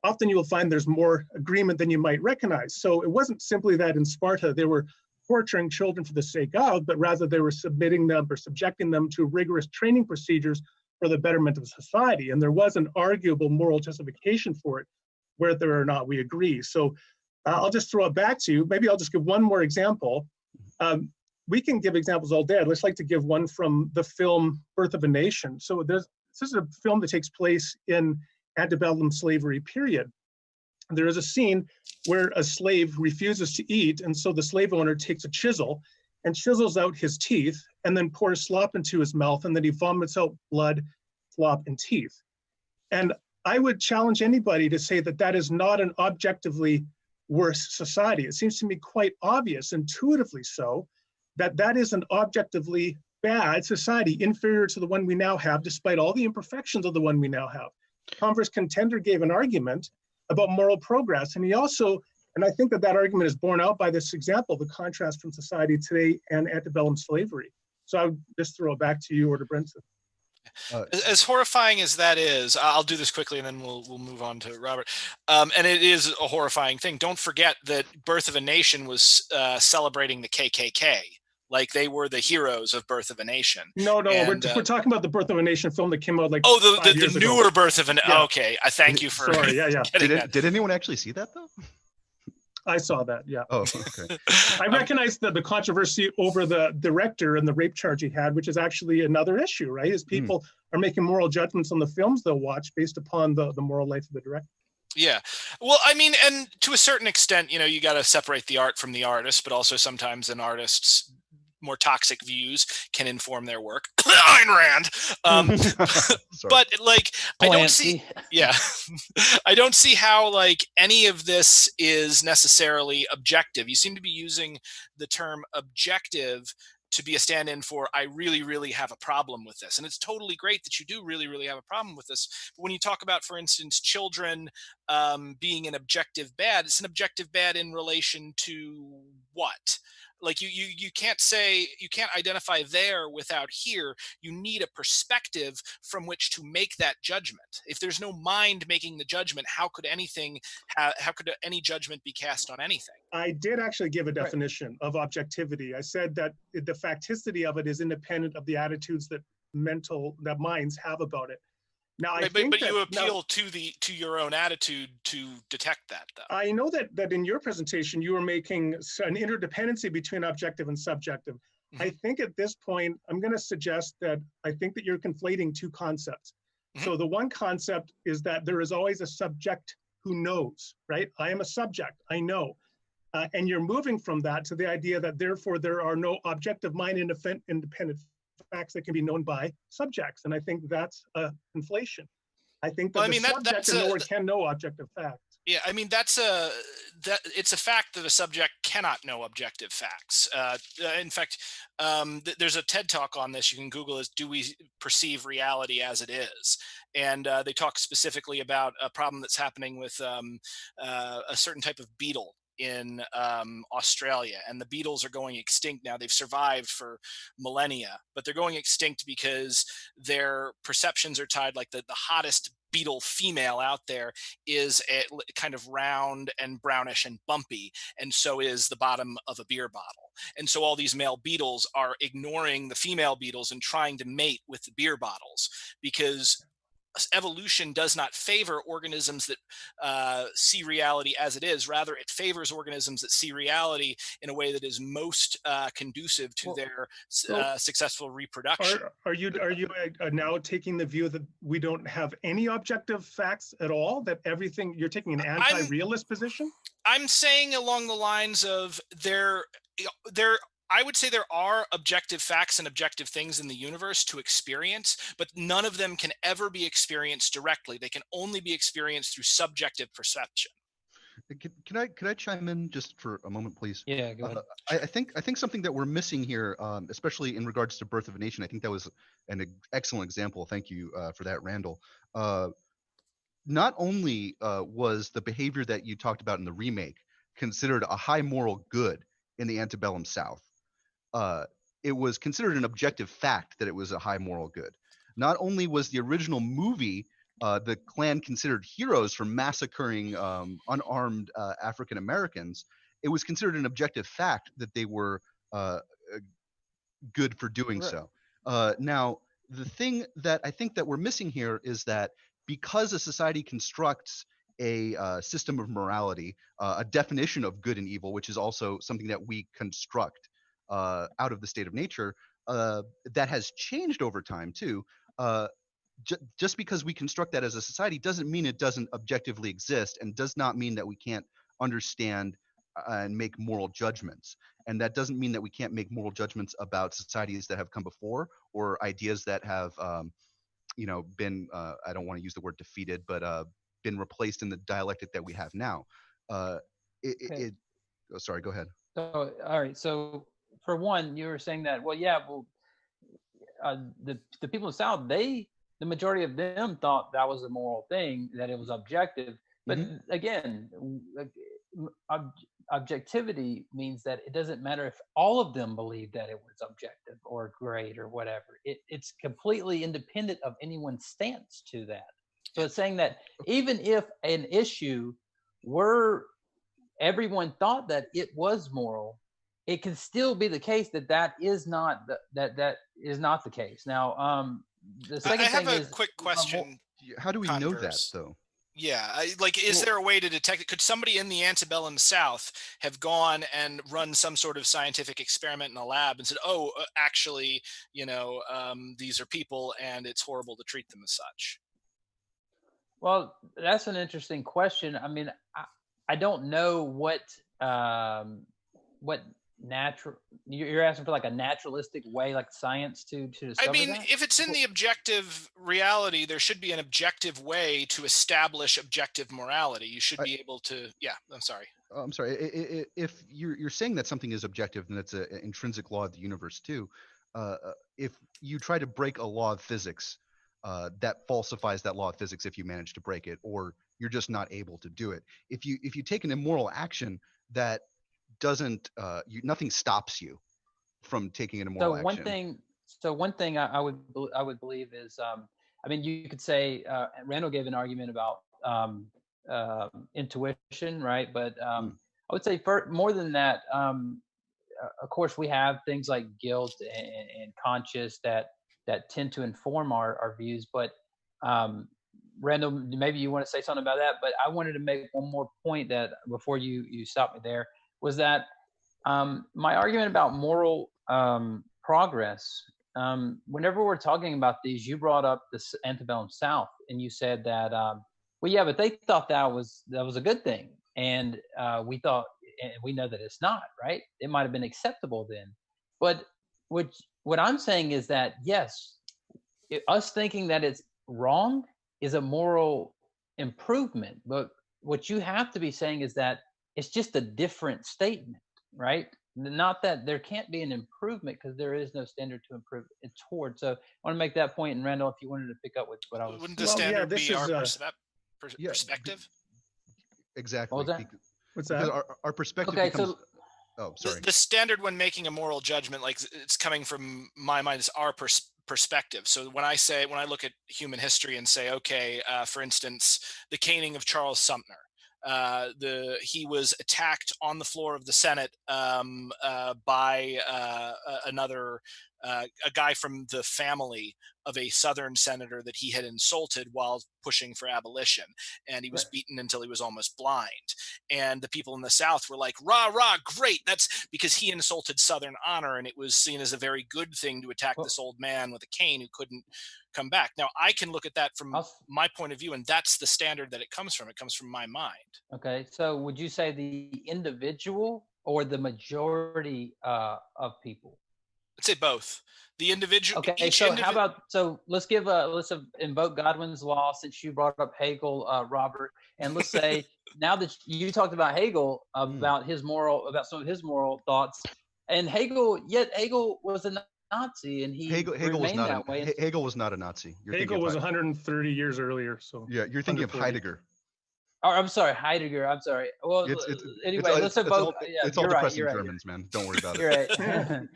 often you will find there's more agreement than you might recognize. So it wasn't simply that in Sparta they were torturing children for the sake of, but rather they were submitting them or subjecting them to rigorous training procedures for the betterment of society. And there was an arguable moral justification for it, whether or not we agree. So I'll just throw it back to you. Maybe I'll just give one more example. We can give examples all day. I'd just like to give one from the film Birth of a Nation. So this is a film that takes place in antebellum slavery period. There is a scene where a slave refuses to eat, and so the slave owner takes a chisel and chisels out his teeth and then pours slop into his mouth, and then he vomits out blood, slop, and teeth. And I would challenge anybody to say that that is not an objectively worse society. It seems to me quite obvious, intuitively so, that that is an objectively bad society, inferior to the one we now have, despite all the imperfections of the one we now have. Converse Contender gave an argument about moral progress, and he also, and I think that argument is borne out by this example, the contrast from society today and antebellum slavery. So I would just throw it back to you or to Brenton. As horrifying as that is, I'll do this quickly and then we'll move on to Robert. And it is a horrifying thing. Don't forget that Birth of a Nation was celebrating the KKK. Like they were the heroes of Birth of a Nation. No, And, we're talking about the Birth of a Nation film that came out like oh, 5 years the ago. newer Birth of an. Yeah. Okay, I thank you for. Sorry, yeah. getting that. Did anyone actually see that though? I saw that, yeah. Oh, okay. I recognize the controversy over the director and the rape charge he had, which is actually another issue, right? Is people are making moral judgments on the films they'll watch based upon the moral life of the director. Yeah. Well, I mean, and to a certain extent, you got to separate the art from the artist, but also sometimes an artist's more toxic views can inform their work. Ayn Rand. But like, I don't see, I don't see how like any of this is necessarily objective. You seem to be using the term objective to be a stand-in for, I really, really have a problem with this. And it's totally great that you do really, really have a problem with this. But when you talk about, for instance, children being an objective bad, it's an objective bad in relation to what? Like you can't say, you can't identify there without here. You need a perspective from which to make that judgment. If there's no mind making the judgment, how could any judgment be cast on anything? I did actually give a definition of objectivity. I said that the facticity of it is independent of the attitudes that minds have about it. Now, I think but you appeal to your own attitude to detect that, though. I know that in your presentation you were making an interdependency between objective and subjective. Mm-hmm. I think at this point I'm going to suggest that I think that you're conflating two concepts. Mm-hmm. So the one concept is that there is always a subject who knows, right? I am a subject, I know. And you're moving from that to the idea that therefore there are no objective mind independent facts that can be known by subjects. And I think that's a conflation. I think that the subject can know objective facts. Yeah, I mean it's a fact that a subject cannot know objective facts. In fact, there's a TED talk on this. You can Google this. Do we perceive reality as it is? And they talk specifically about a problem that's happening with a certain type of beetle in Australia, and the beetles are going extinct now. They've survived for millennia, but they're going extinct because their perceptions are tied. Like the hottest beetle female out there is kind of round and brownish and bumpy, and so is the bottom of a beer bottle. And so all these male beetles are ignoring the female beetles and trying to mate with the beer bottles, because evolution does not favor organisms that see reality as it is. Rather, it favors organisms that see reality in a way that is most conducive to their successful reproduction. Are you now taking the view that we don't have any objective facts at all? That everything, you're taking an anti-realist position? I'm saying along the lines of I would say there are objective facts and objective things in the universe to experience, but none of them can ever be experienced directly. They can only be experienced through subjective perception. Can I chime in just for a moment, please? Yeah, go ahead. I think something that we're missing here, especially in regards to Birth of a Nation, I think that was an excellent example. Thank you for that, Randal. Not only was the behavior that you talked about in the remake considered a high moral good in the antebellum South, it was considered an objective fact that it was a high moral good. Not only was the original movie the Klan considered heroes for massacring unarmed African Americans, it was considered an objective fact that they were good for doing so. Now, the thing that I think that we're missing here is that because a society constructs a system of morality, a definition of good and evil, which is also something that we construct out of the state of nature, that has changed over time too. Just because we construct that as a society doesn't mean it doesn't objectively exist, and does not mean that we can't understand and make moral judgments. And that doesn't mean that we can't make moral judgments about societies that have come before, or ideas that have, been, I don't want to use the word defeated, but been replaced in the dialectic that we have now. Sorry, go ahead. So, all right. So for one, you were saying that, the people in the South, the majority of them thought that was a moral thing, that it was objective. But again, objectivity means that it doesn't matter if all of them believe that it was objective or great or whatever. It's completely independent of anyone's stance to that. So it's saying that even if an issue were, everyone thought that it was moral, it can still be the case that is not the case. Now, the second thing is, I have a quick question. How do we know that, though? Yeah, is there a way to detect it? Could somebody in the antebellum South have gone and run some sort of scientific experiment in a lab and said, actually, these are people and it's horrible to treat them as such? Well, that's an interesting question. I mean, I don't know what natural, you're asking for like a naturalistic way, like science to discover that? If it's in the objective reality, there should be an objective way to establish objective morality. You should be able to, I'm sorry. If you're saying that something is objective, then it's an intrinsic law of the universe too. If you try to break a law of physics, that falsifies that law of physics if you manage to break it, or you're just not able to do it. If you take an immoral action that doesn't, nothing stops you from taking an immoral action. One thing I would believe is, you could say, Randal gave an argument about intuition, right? But I would say more than that, of course, we have things like guilt and conscience that tend to inform our views. But Randal, maybe you want to say something about that. But I wanted to make one more point that before you stop me there, was that my argument about moral progress, whenever we're talking about these, you brought up this antebellum South, and you said that, but they thought that was a good thing, and we thought, and we know that it's not, right? It might have been acceptable then, but what I'm saying is that yes, us thinking that it's wrong is a moral improvement, but what you have to be saying is that it's just a different statement, right? Not that there can't be an improvement, because there is no standard to improve it toward. So I want to make that point, and Randall, if you wanted to pick up with what I was. Wouldn't the Well, yeah, standard this be is, our Yeah, perspective? exactly. What was that? What's Because that? our perspective Okay, becomes. so Oh, sorry. The standard when making a moral judgment, like it's coming from my mind, is our perspective. So when I look at human history and say, okay, for instance, the caning of Charles Sumner. He was attacked on the floor of the Senate by a guy from the family of a Southern senator that he had insulted while pushing for abolition, and he was beaten until he was almost blind. And the people in the South were like, "Rah rah, great!" That's because he insulted Southern honor, and it was seen as a very good thing to attack this old man with a cane who couldn't come back. Now I can look at that from my point of view, and that's the standard that it comes from. It comes from my mind. Okay, so would you say the individual or the majority of people? I'd say both. The individual. Okay, so how about, so let's invoke Godwin's law, since you brought up Hegel, Robert, and let's say now that you talked about Hegel, about some of his moral thoughts, and Hegel was a Nazi, and Hegel was remained not that way. Hegel was not a Nazi. Hegel was 130 years earlier. So Yeah, you're thinking of 140. Heidegger. Oh, I'm sorry, Heidegger. I'm sorry. Well, anyway, let's invoke. It's all depressing Germans, man. Don't worry about it. You're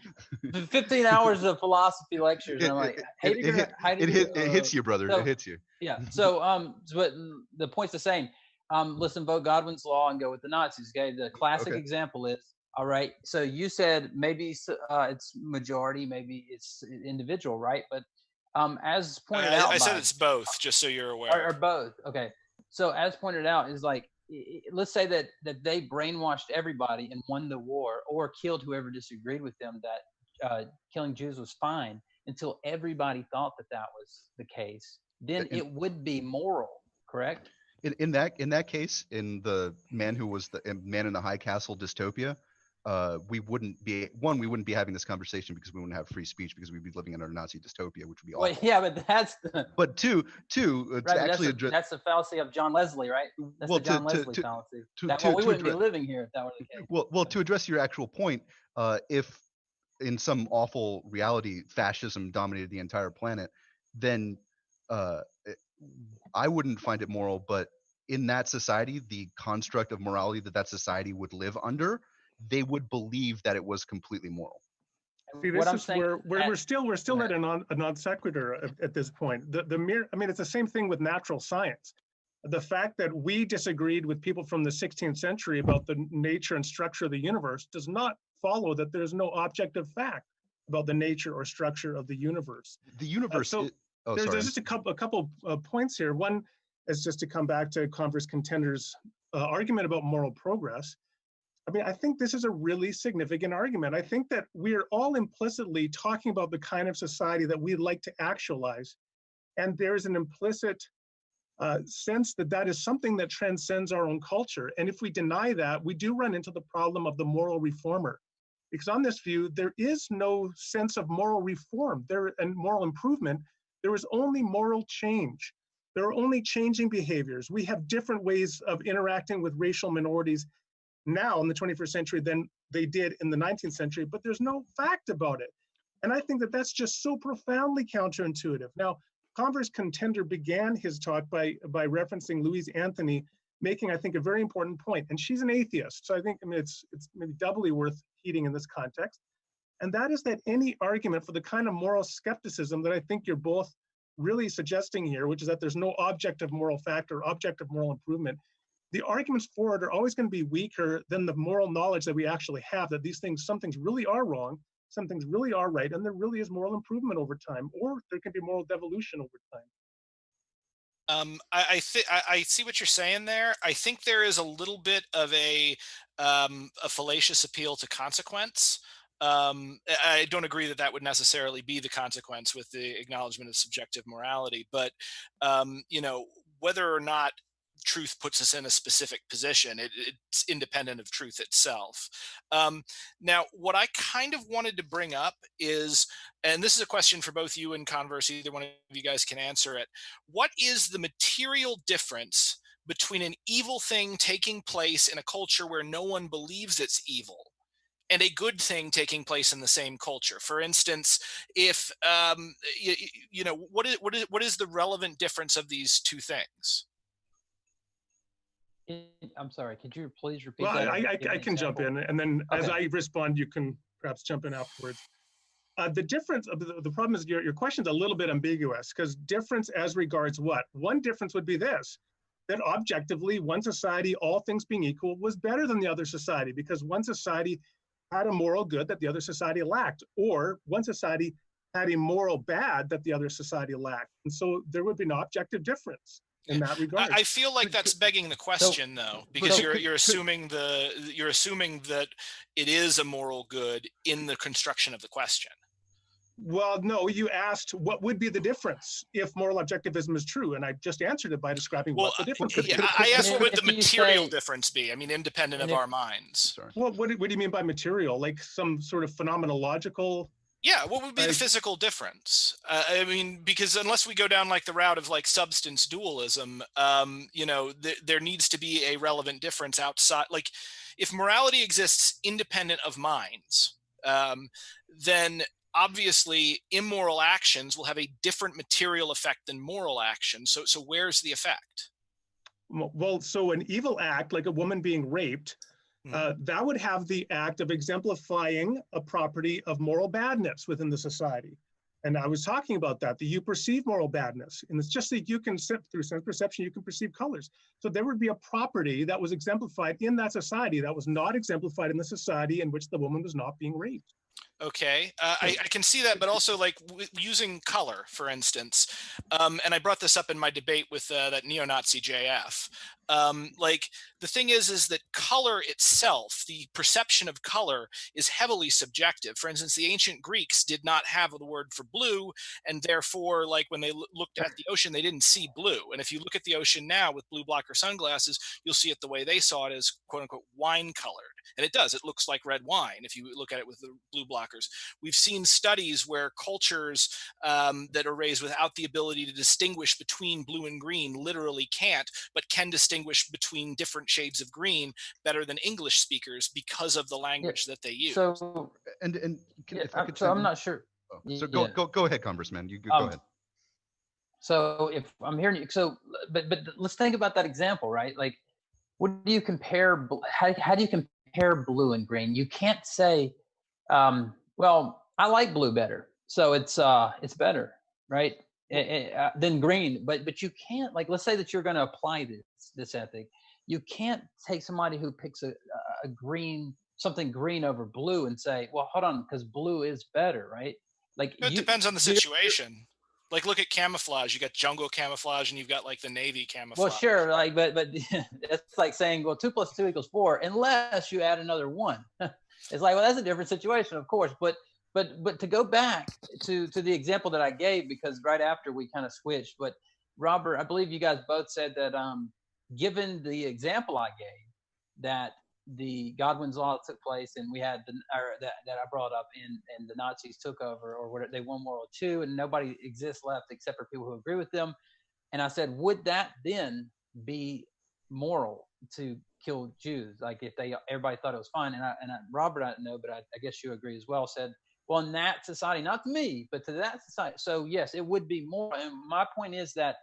right. 15 hours of philosophy lectures, and I'm like, Heidegger. It hits you, brother. So, it hits you. Yeah. So, but the point's the same. Let's invoke Godwin's law and go with the Nazis. Okay. The classic example is, all right. So you said maybe it's majority, maybe it's individual, right? But as pointed out, I said it's both, just so you're aware. Or both. Okay. So as pointed out, is like, let's say that they brainwashed everybody and won the war, or killed whoever disagreed with them, that killing Jews was fine, until everybody thought that was the case. Then it would be moral, correct? In that case, in the man who was the man in the high castle dystopia, we wouldn't be having this conversation, because we wouldn't have free speech, because we'd be living in a Nazi dystopia, which would be awful. Well, yeah, but that's the. But two, right, actually that's the fallacy of John Leslie, right? That's the John Leslie fallacy. We wouldn't be living here if that were the case. Well, to address your actual point, if in some awful reality fascism dominated the entire planet, then I wouldn't find it moral. But in that society, the construct of morality that society would live under, they would believe that it was completely moral. See, this is where we're still at a non sequitur at this point. It's the same thing with natural science. The fact that we disagreed with people from the 16th century about the nature and structure of the universe does not follow that there's no objective fact about the nature or structure of the universe. The universe. There's just a couple of points here. One is just to come back to Converse Contender's argument about moral progress. I think this is a really significant argument. I think that we are all implicitly talking about the kind of society that we'd like to actualize. And there's an implicit sense that is something that transcends our own culture. And if we deny that, we do run into the problem of the moral reformer. Because on this view, there is no sense of moral reform and moral improvement. There is only moral change. There are only changing behaviors. We have different ways of interacting with racial minorities now in the 21st century than they did in the 19th century, but there's no fact about it. And I think that that's just so profoundly counterintuitive. Now, Converse Contender began his talk by referencing Louise Anthony, making, I think, a very important point. And she's an atheist, so I think it's maybe doubly worth heeding in this context. And that is that any argument for the kind of moral skepticism that I think you're both really suggesting here, which is that there's no objective moral fact or objective moral improvement, the arguments for it are always going to be weaker than the moral knowledge that we actually have, that some things really are wrong, some things really are right, and there really is moral improvement over time, or there can be moral devolution over time. I see what you're saying there. I think there is a little bit of a fallacious appeal to consequence. I don't agree that would necessarily be the consequence with the acknowledgement of subjective morality, but whether or not truth puts us in a specific position, it's independent of truth itself. Now, what I kind of wanted to bring up is, and this is a question for both you and Converse, either one of you guys can answer it. What is the material difference between an evil thing taking place in a culture where no one believes it's evil and a good thing taking place in the same culture. For instance, if what is the relevant difference of these two things? I'm sorry, could you please repeat Well, that? I can jump in, and then as Okay. I respond, you can perhaps jump in afterwards. The difference of the problem is your question's a little bit ambiguous, because difference as regards what? One difference would be this, that objectively one society, all things being equal, was better than the other society, because one society had a moral good that the other society lacked, or one society had a moral bad that the other society lacked. And so there would be an objective difference in that regard. I feel like that's begging the question, though, because you're assuming that it is a moral good in the construction of the question. Well, no, you asked what would be the difference if moral objectivism is true, and I just answered it by describing what the difference would be. I asked what would the If you material say- difference be? I mean, independent of our minds. Sorry. Well, what do you mean by material? Like some sort of phenomenological? Yeah, what would be the physical difference? I mean, because unless we go down like the route of like substance dualism, there needs to be a relevant difference outside. Like, if morality exists independent of minds, then obviously immoral actions will have a different material effect than moral actions. So where's the effect? Well, so an evil act, like a woman being raped, that would have the act of exemplifying a property of moral badness within the society. And I was talking about that you perceive moral badness. And it's just that you can, through sense perception, you can perceive colors. So there would be a property that was exemplified in that society that was not exemplified in the society in which the woman was not being raped. Okay, I can see that, but also like using color, for instance, and I brought this up in my debate with that neo-Nazi JF. Like, the thing is that color itself, the perception of color, is heavily subjective. For instance, the ancient Greeks did not have the word for blue, and therefore, like, when they looked at the ocean, they didn't see blue. And if you look at the ocean now with blue blocker sunglasses, you'll see it the way they saw it, as quote unquote wine colored. And it does, it looks like red wine if you look at it with the blue blockers. We've seen studies where cultures that are raised without the ability to distinguish between blue and green literally can't, but can distinguish between different shades of green better than English speakers because of the language that they use. So, And if I could so I'm chime in? not sure. Oh, so go ahead, Congressman. You go ahead. So if I'm hearing you, but let's think about that example, right? Like, what do you compare? How do you compare blue and green? You can't say, well, I like blue better, so it's better, right? Than green. But you can't, like, let's say that you're going to apply this ethic. You can't take somebody who picks a something green over blue and say, well, hold on, because blue is better, right? Like, it depends on the situation. Like, look at camouflage. You got jungle camouflage, and you've got like the navy camouflage. Well, sure, like, but it's like saying, well, 2 + 2 = 4, unless you add another 1. It's like, well, that's a different situation, of course. But to go back to the example that I gave, because right after we kind of switched. But Robert, I believe you guys both said that given the example I gave, that the Godwin's Law took place, and we had that I brought up, and the Nazis took over, or whatever, they won World War II, and nobody exists left except for people who agree with them. And I said, would that then be moral to kill Jews? Like, if everybody thought it was fine, and Robert, I know, but I guess you agree as well, said, well, in that society, not to me, but to that society. So yes, it would be moral. And my point is that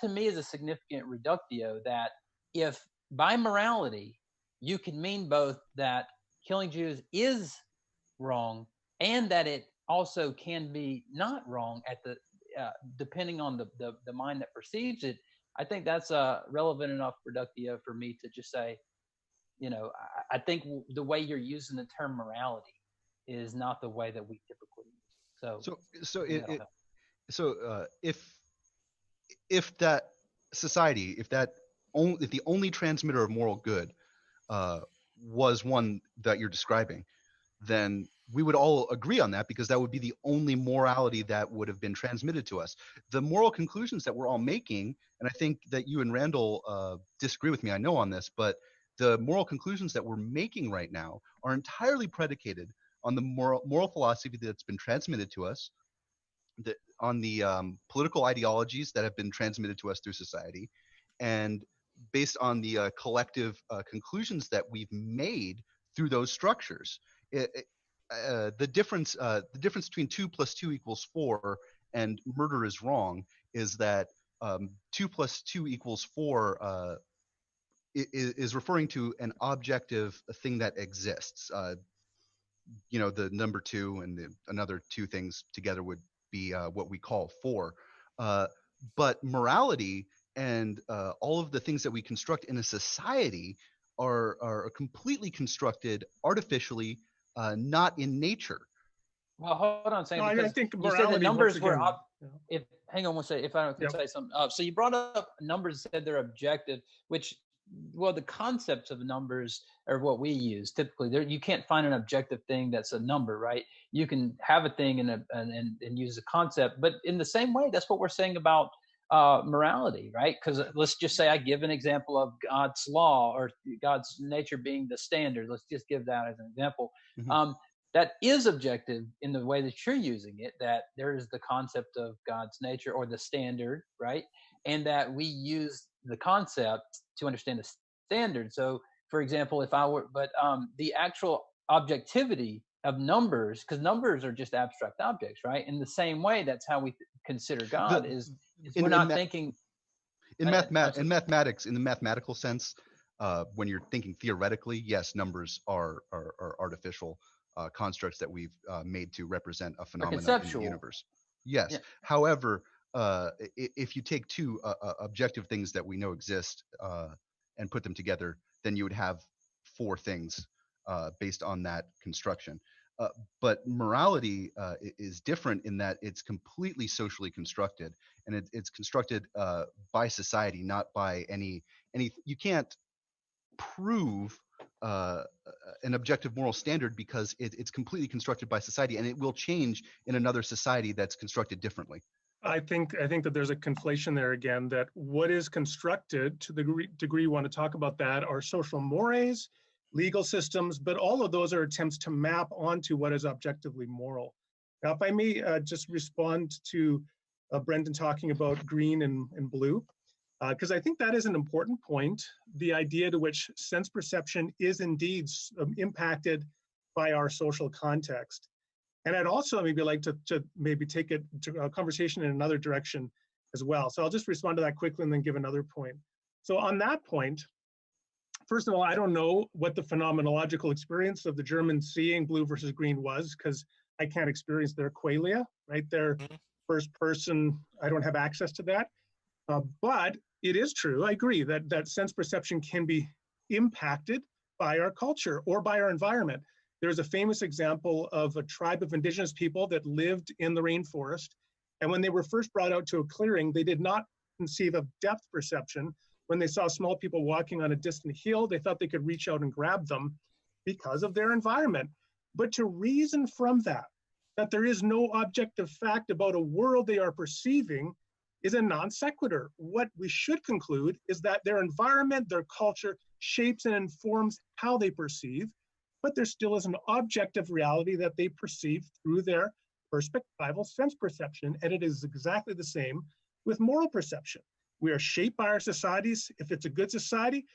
to me is a significant reductio, that if by morality you can mean both that killing Jews is wrong and that it also can be not wrong at the depending on the mind that perceives it, I think that's a relevant enough reductio for me to just say, I think the way you're using the term morality is not the way that we typically use. If that society, if the only transmitter of moral good was one that you're describing, then we would all agree on that, because that would be the only morality that would have been transmitted to us. The moral conclusions that we're all making, and I think that you and Randal disagree with me, I know, on this, but the moral conclusions that we're making right now are entirely predicated on the moral philosophy that's been transmitted to us, on the political ideologies that have been transmitted to us through society, and based on the collective conclusions that we've made through those structures. The difference between 2 plus 2 equals 4 and murder is wrong is that 2 plus 2 equals 4 is referring to an objective thing that exists. The number 2 and another 2 things together would be what we call 4. But morality and all of the things that we construct in a society are completely constructed artificially, not in nature. Well, hold on a second. No, I think you said the morality, numbers were again, up. Hang on one second. If I can say something. So you brought up numbers, said they're objective, which, well, the concepts of numbers are what we use typically. You can't find an objective thing that's a number, right? You can have a thing and use a concept, but in the same way, that's what we're saying about morality, right? Because let's just say I give an example of God's law or God's nature being the standard. Let's just give that as an example. Mm-hmm. That is objective in the way that you're using it, that there is the concept of God's nature or the standard, right? And that we use the concept to understand the standard. So, for example, the actual objectivity of numbers, because numbers are just abstract objects, right? In the same way, that's how we consider God we're not thinking. In mathematics, in the mathematical sense, when you're thinking theoretically, yes, numbers are artificial constructs that we've made to represent a phenomenon in the universe. Yes. Yeah. However, if you take 2 objective things that we know exist and put them together, then you would have 4 things based on that construction. But morality is different in that it's completely socially constructed, and it's constructed by society, not by any. You can't prove an objective moral standard because it's completely constructed by society, and it will change in another society that's constructed differently. I think that there's a conflation there again, that what is constructed, to the degree you want to talk about that, are social mores, legal systems, but all of those are attempts to map onto what is objectively moral. Now, if I may just respond to Brendan talking about green and blue, because I think that is an important point, the idea to which sense perception is indeed impacted by our social context. And I'd also maybe like to maybe take it to a conversation in another direction as well. So I'll just respond to that quickly and then give another point. So on that point, first of all, I don't know what the phenomenological experience of the Germans seeing blue versus green was, because I can't experience their qualia, right? Their first person, I don't have access to that. But it is true, I agree, that sense perception can be impacted by our culture or by our environment. There's a famous example of a tribe of indigenous people that lived in the rainforest. And when they were first brought out to a clearing, they did not conceive of depth perception. When they saw small people walking on a distant hill, they thought they could reach out and grab them because of their environment. But to reason from that there is no objective fact about a world they are perceiving is a non sequitur. What we should conclude is that their environment, their culture shapes and informs how they perceive, but there still is an objective reality that they perceive through their perspectival sense perception, and it is exactly the same with moral perception. We are shaped by our societies. If it's a good society,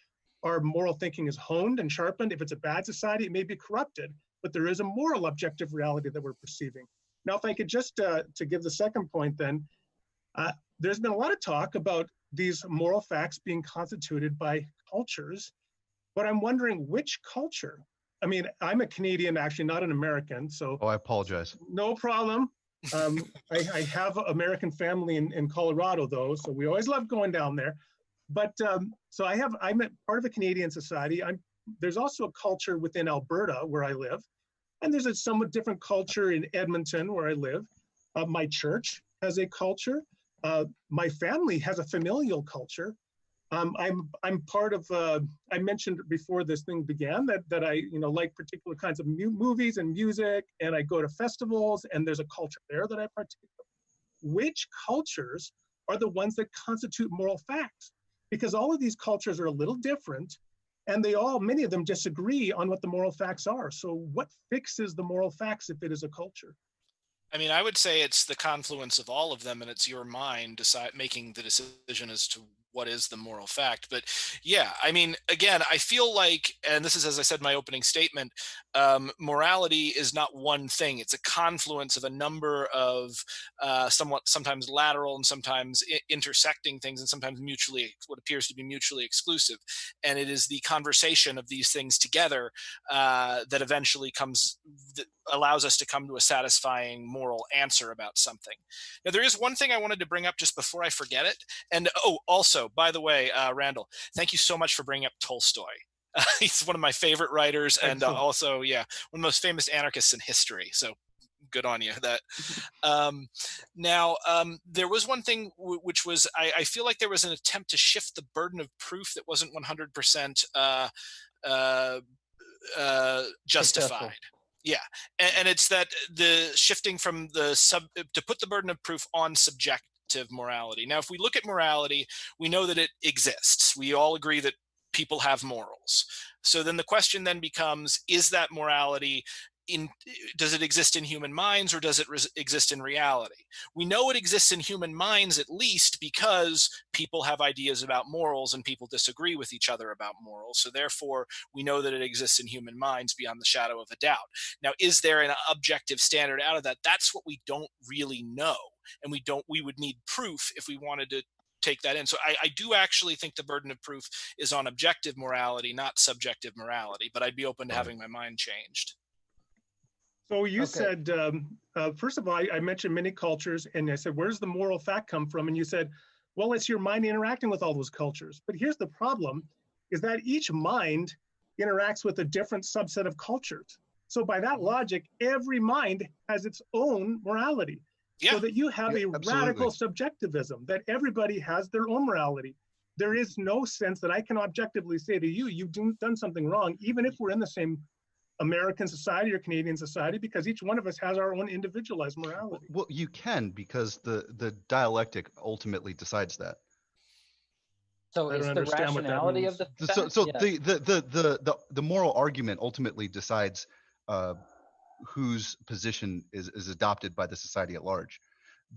our moral thinking is honed and sharpened. If it's a bad society, it may be corrupted, but there is a moral objective reality that we're perceiving. Now, if I could just, to give the second point then, there's been a lot of talk about these moral facts being constituted by cultures, but I'm wondering which culture. I mean, I'm a Canadian, actually, not an American, so. Oh, I apologize. No problem. I have an American family in Colorado, though, so we always love going down there. But so I'm a part of a Canadian society. There's also a culture within Alberta, where I live, and there's a somewhat different culture in Edmonton, where I live. My church has a culture. My family has a familial culture. I'm part of. I mentioned before this thing began that I like particular kinds of movies and music, and I go to festivals, and there's a culture there that I partake of. Which cultures are the ones that constitute moral facts? Because all of these cultures are a little different, and many of them disagree on what the moral facts are. So what fixes the moral facts if it is a culture? I mean, I would say it's the confluence of all of them, and it's your mind making the decision as to what is the moral fact. But yeah, I mean, again, I feel like, and this is, as I said in my opening statement, morality is not one thing. It's a confluence of a number of sometimes lateral and sometimes intersecting things, and sometimes what appears to be mutually exclusive. And it is the conversation of these things together that eventually allows us to come to a satisfying moral answer about something. Now, there is one thing I wanted to bring up just before I forget it. And also, by the way, Randal, thank you so much for bringing up Tolstoy. He's one of my favorite writers, and also, one of the most famous anarchists in history. So good on you. There was one thing which was, I feel like there was an attempt to shift the burden of proof that wasn't 100% justified. Yeah, and it's that the shifting from to put the burden of proof on subjective morality. Now, if we look at morality, we know that it exists. We all agree that people have morals. So then the question then becomes, is that morality does it exist in human minds, or does it exist in reality? We know it exists in human minds, at least because people have ideas about morals and people disagree with each other about morals. So therefore, we know that it exists in human minds beyond the shadow of a doubt. Now, is there an objective standard out of that? That's what we don't really know. And we would need proof if we wanted to take that in. So I do actually think the burden of proof is on objective morality, not subjective morality, but I'd be open to having my mind changed. So you said, first of all, I mentioned many cultures, and I said, where's the moral fact come from? And you said, well, it's your mind interacting with all those cultures. But here's the problem, is that each mind interacts with a different subset of cultures. So by that logic, every mind has its own morality. Yeah. So that you have a radical subjectivism, that everybody has their own morality. There is no sense that I can objectively say to you, you've done something wrong, even if we're in the same American society or Canadian society, because each one of us has our own individualized morality. Well, you can, because the dialectic ultimately decides that. So it's the rationality of the fact? The moral argument ultimately decides whose position is adopted by the society at large.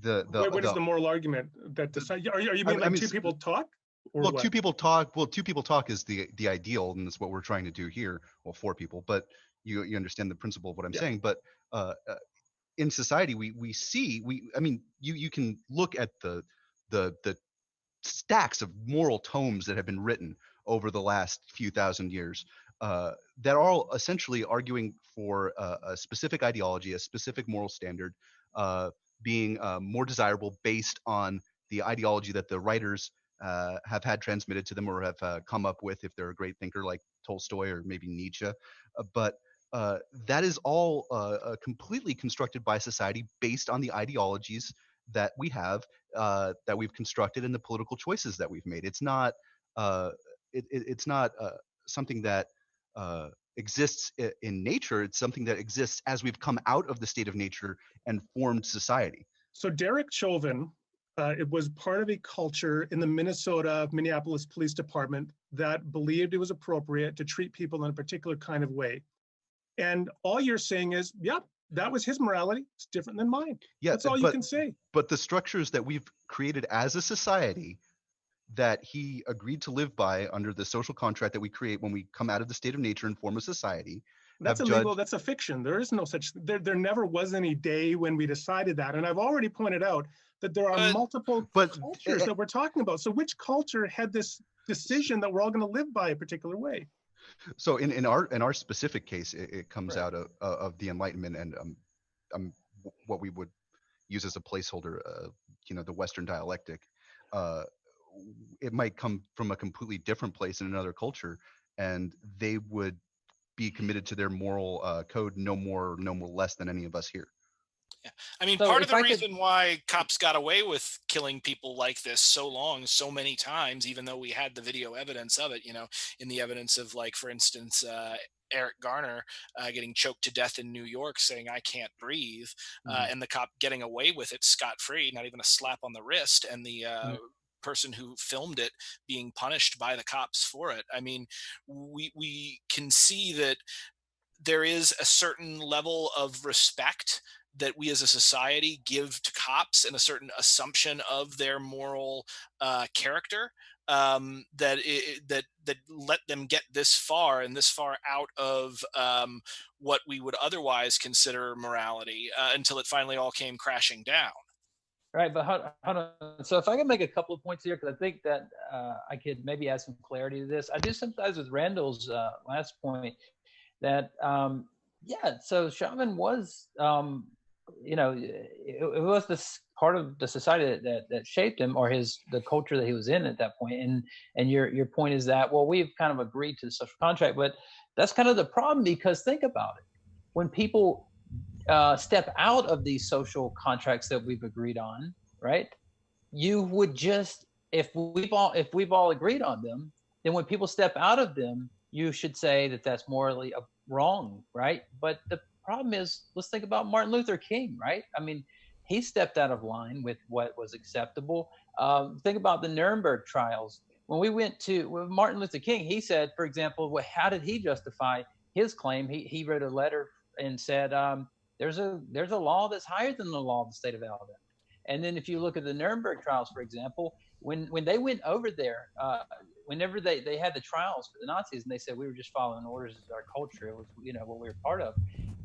What is the moral argument that decides? Are you mean two people talk? Well, two people talk. Well, two people talk is the ideal, and that's what we're trying to do here. Well, four people, but you understand the principle of what I'm saying. But in society, we see you can look at the stacks of moral tomes that have been written over the last few thousand years that are all essentially arguing for a specific ideology, a specific moral standard, being more desirable based on the ideology that the writers have had transmitted to them or have come up with, if they're a great thinker like Tolstoy or maybe Nietzsche. But that is all completely constructed by society based on the ideologies that we have, that we've constructed, and the political choices that we've made. It's not it's not something that exists in nature. It's something that exists as we've come out of the state of nature and formed society. So Derek Chauvin, it was part of a culture in the Minneapolis Police Department that believed it was appropriate to treat people in a particular kind of way. And all you're saying is, yep, that was his morality. It's different than mine. Yeah, that's all you can say. But the structures that we've created as a society that he agreed to live by under the social contract that we create when we come out of the state of nature and form a society. That's illegal. That's a fiction. There is no such, there never was any day when we decided that. And I've already pointed out that there are multiple cultures that we're talking about. So which culture had this decision that we're all going to live by a particular way? So in our specific case, it comes out of the Enlightenment and what we would use as a placeholder, the Western dialectic. It might come from a completely different place in another culture, and they would be committed to their moral code no more less than any of us here. Yeah. I mean, part of the reason why cops got away with killing people like this so long, so many times, even though we had the video evidence of it, in the evidence of, like, for instance, Eric Garner getting choked to death in New York, saying, "I can't breathe," and the cop getting away with it scot-free, not even a slap on the wrist, and the person who filmed it being punished by the cops for it. I mean, we can see that there is a certain level of respect that we as a society give to cops, and a certain assumption of their moral character. that let them get this far and this far out of what we would otherwise consider morality until it finally all came crashing down. Right, but hold on. So if I can make a couple of points here, because I think that I could maybe add some clarity to this. I do sympathize with Randall's last point that, so Chauvin was, it was this part of the society that shaped him, or the culture that he was in at that point. And your point is that, well, we've kind of agreed to the social contract, but that's kind of the problem, because think about it. When people step out of these social contracts that we've agreed on, right? You would just, if we've all agreed on them, then when people step out of them, you should say that that's morally wrong, right? But the problem is, let's think about Martin Luther King, right? I mean, he stepped out of line with what was acceptable. Think about the Nuremberg trials. When we went with Martin Luther King, he said, for example, how did he justify his claim? He wrote a letter and said, there's a law that's higher than the law of the state of Alabama. And then if you look at the Nuremberg trials, for example, when they went over there, whenever they had the trials for the Nazis, and they said we were just following orders of our culture, it was what we were part of.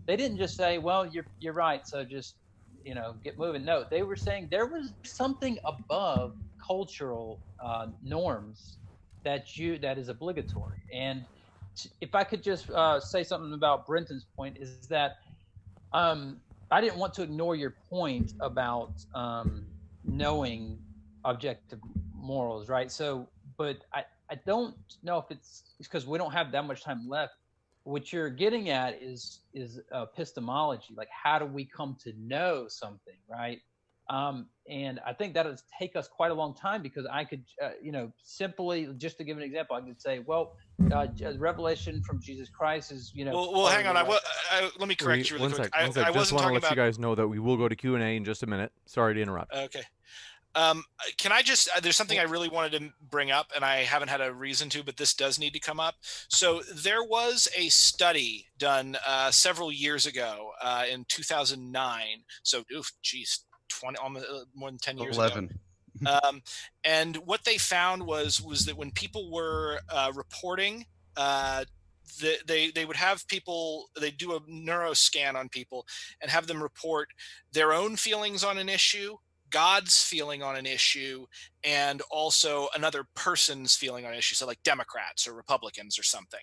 They didn't just say, well, you're right, so just get moving. No, they were saying there was something above cultural norms that is obligatory. And if I could just say something about Brenton's point, is that I didn't want to ignore your point about knowing objective morals, right? So, but I don't know if it's because we don't have that much time left. What you're getting at is epistemology, like how do we come to know something, right? And I think that would take us quite a long time, because I could, simply, just to give an example, I could say, well, revelation from Jesus Christ is, Well, hang on. Let me correct you really quick. I wasn't just want to let about... you guys know that we will go to Q&A in just a minute. Sorry to interrupt. Okay. Can I just, there's something I really wanted to bring up, and I haven't had a reason to, but this does need to come up. So there was a study done several years ago in 2009. So, 20, almost more than 10 years 11. ago. And what they found was that when people were reporting, they would have people, they do a neuroscan on people and have them report their own feelings on an issue, God's feeling on an issue, and also another person's feeling on an issue. So like Democrats or Republicans or something.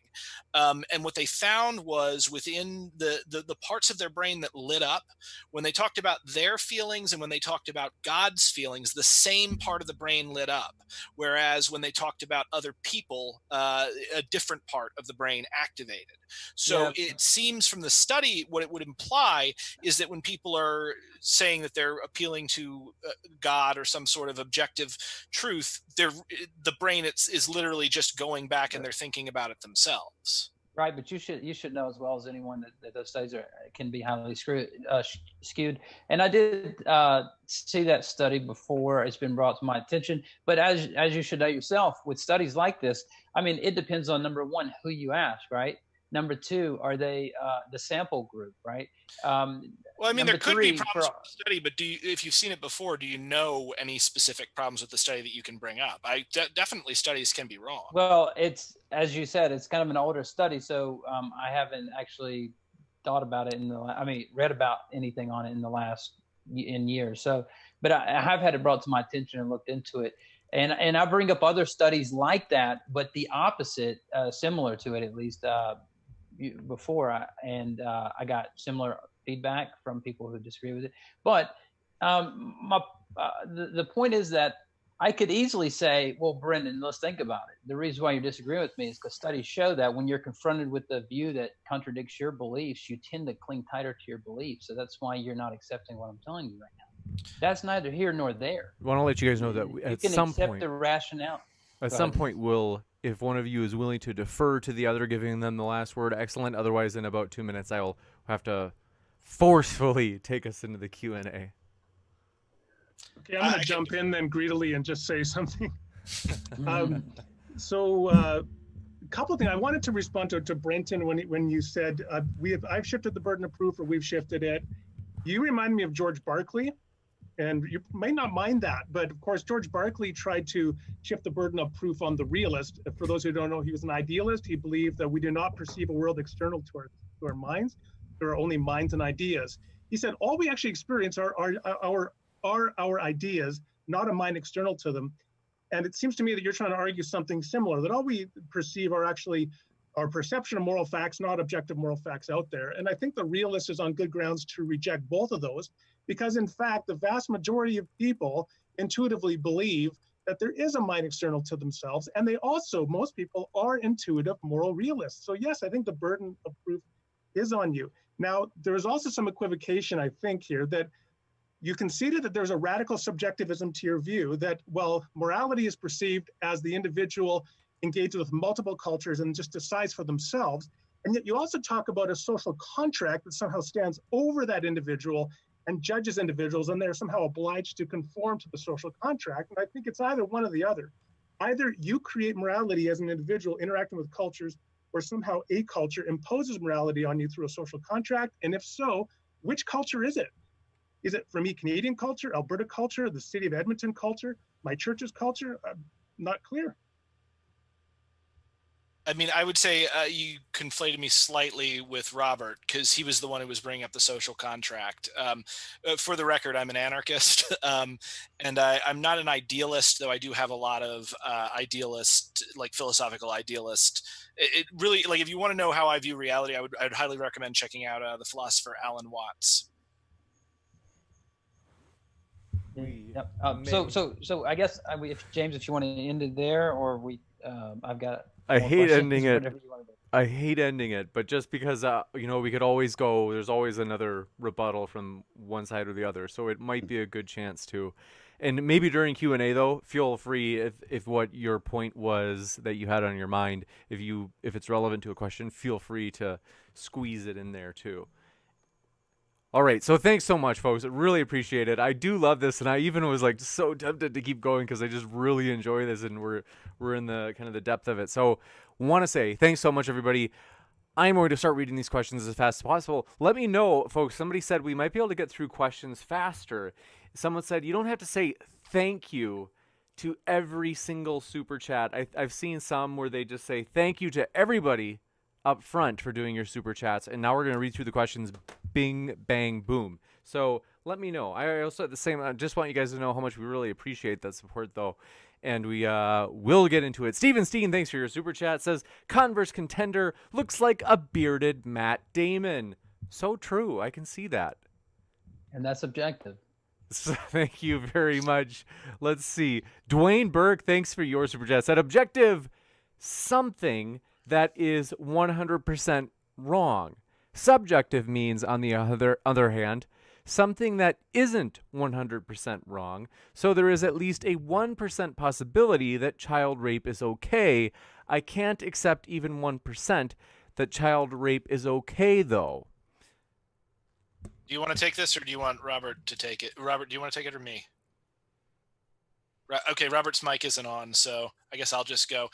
And what they found was within the parts of their brain that lit up when they talked about their feelings and when they talked about God's feelings, the same part of the brain lit up. Whereas when they talked about other people, a different part of the brain activated. So it seems from the study, what it would imply is that when people are saying that they're appealing to God or some sort of objective truth, the brain is literally just going back and they're thinking about it themselves. Right, but you should know as well as anyone that those studies can be highly skewed. And I did see that study before. It's been brought to my attention. But as you should know yourself, with studies like this, I mean, it depends on, number one, who you ask, right? Number two, are they the sample group, right? Well, I mean, there could be problems with the study, but if you've seen it before, do you know any specific problems with the study that you can bring up? Definitely studies can be wrong. Well, it's, as you said, it's kind of an older study, so I haven't actually thought about it read about anything on it in the last years. So, but I have had it brought to my attention and looked into it. And I bring up other studies like that, but the opposite, similar to it at least, before, I got similar feedback from people who disagree with it. But the point is that I could easily say, well, Brendan, let's think about it. The reason why you disagree with me is because studies show that when you're confronted with a view that contradicts your beliefs, you tend to cling tighter to your beliefs. So that's why you're not accepting what I'm telling you right now. That's neither here nor there. I want to let you guys know that at some point, the rationale. At some point, if one of you is willing to defer to the other, giving them the last word, excellent. Otherwise, in about 2 minutes, I will have to forcefully take us into the Q&A. Okay, I'm going to jump in then greedily and just say something. A couple of things. I wanted to respond to Brenton when you said I've shifted the burden of proof, or we've shifted it. You remind me of George Barclay. And you may not mind that, but of course, George Berkeley tried to shift the burden of proof on the realist. For those who don't know, he was an idealist. He believed that we do not perceive a world external to our minds. There are only minds and ideas. He said, all we actually experience are our ideas, not a mind external to them. And it seems to me that you're trying to argue something similar, that all we perceive are actually our perception of moral facts, not objective moral facts out there. And I think the realist is on good grounds to reject both of those, because in fact, the vast majority of people intuitively believe that there is a mind external to themselves. And they also, most people are intuitive moral realists. So yes, I think the burden of proof is on you. Now, there is also some equivocation, I think, here, that you conceded that there's a radical subjectivism to your view, that, well, morality is perceived as the individual engaged with multiple cultures and just decides for themselves. And yet you also talk about a social contract that somehow stands over that individual and judges individuals, and they're somehow obliged to conform to the social contract. And I think it's either one or the other. Either you create morality as an individual interacting with cultures, or somehow a culture imposes morality on you through a social contract. And if so, which culture is it? Is it, for me, Canadian culture, Alberta culture, the city of Edmonton culture, my church's culture? Not clear. I mean, I would say you conflated me slightly with Robert, because he was the one who was bringing up the social contract. For the record, I'm an anarchist, and I'm not an idealist, though I do have a lot of philosophical idealist. It really, like, if you want to know how I view reality, I would highly recommend checking out the philosopher Alan Watts. Yep. So I guess if James, if you want to end it there, or I've got. I hate ending it. Whatever you want to do. I hate ending it, but just because we could always go. There's always another rebuttal from one side or the other, so it might be a good chance to. And maybe during Q&A though, feel free if what your point was that you had on your mind, if it's relevant to a question, feel free to squeeze it in there too. All right, so thanks so much, folks. I really appreciate it. I do love this, and I even was like so tempted to keep going because I just really enjoy this, and we're in the kind of the depth of it. So, want to say thanks so much, everybody. I'm going to start reading these questions as fast as possible. Let me know, folks. Somebody said we might be able to get through questions faster. Someone said you don't have to say thank you to every single super chat. I've seen some where they just say thank you to everybody up front for doing your super chats, and now we're going to read through the questions. Bing, bang, boom. So let me know. I also at the same I just want you guys to know how much we really appreciate that support, though, and we will get into it. Steven Steen, thanks for your super chat. Says Converse Contender looks like a bearded Matt Damon. So true. I can see that. And that's objective. So, thank you very much. Let's see. Dwayne Burke, thanks for your super chat. Said objective, something that is 100% wrong. Subjective means, on the other hand, something that isn't 100% wrong. So there is at least a 1% possibility that child rape is okay. I can't accept even 1% that child rape is okay, though. Do you want to take this, or do you want Robert to take it? Robert, do you want to take it, or me? Okay, Robert's mic isn't on, so I guess I'll just go.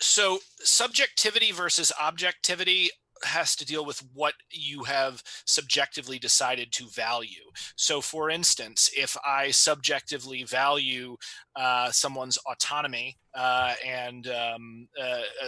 So subjectivity versus objectivity has to deal with what you have subjectively decided to value. So for instance, if I subjectively value someone's autonomy and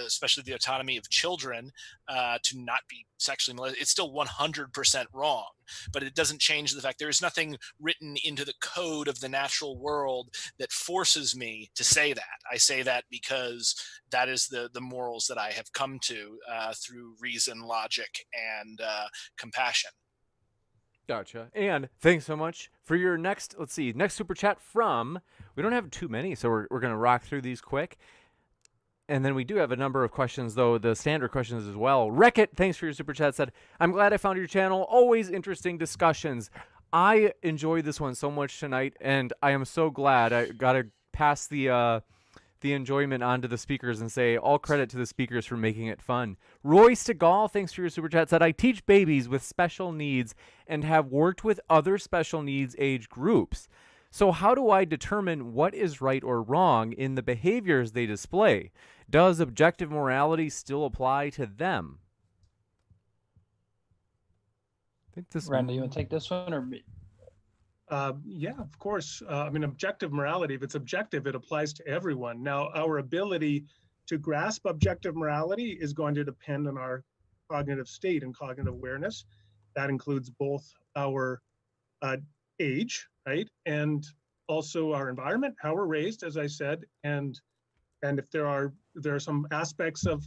especially the autonomy of children to not be sexually molested, it's still 100% wrong. But it doesn't change the fact there is nothing written into the code of the natural world that forces me to say that. I say that because that is the morals that I have come to through reason, logic, and compassion. Gotcha. And thanks so much for your next super chat from, we don't have too many, so we're going to rock through these quick. And then we do have a number of questions, though, the standard questions as well. Wreck-It, thanks for your super chat, said, I'm glad I found your channel. Always interesting discussions. I enjoyed this one so much tonight, and I am so glad. I got to pass the enjoyment on to the speakers and say all credit to the speakers for making it fun. Roy Segal, thanks for your super chat, said, I teach babies with special needs and have worked with other special needs age groups. So how do I determine what is right or wrong in the behaviors they display? Does objective morality still apply to them? I think this Randal, you want to take this one or me? Yeah, of course. I mean, objective morality, if it's objective, it applies to everyone. Now, our ability to grasp objective morality is going to depend on our cognitive state and cognitive awareness. That includes both our age, right, and also our environment, how we're raised, as I said, and if there are some aspects of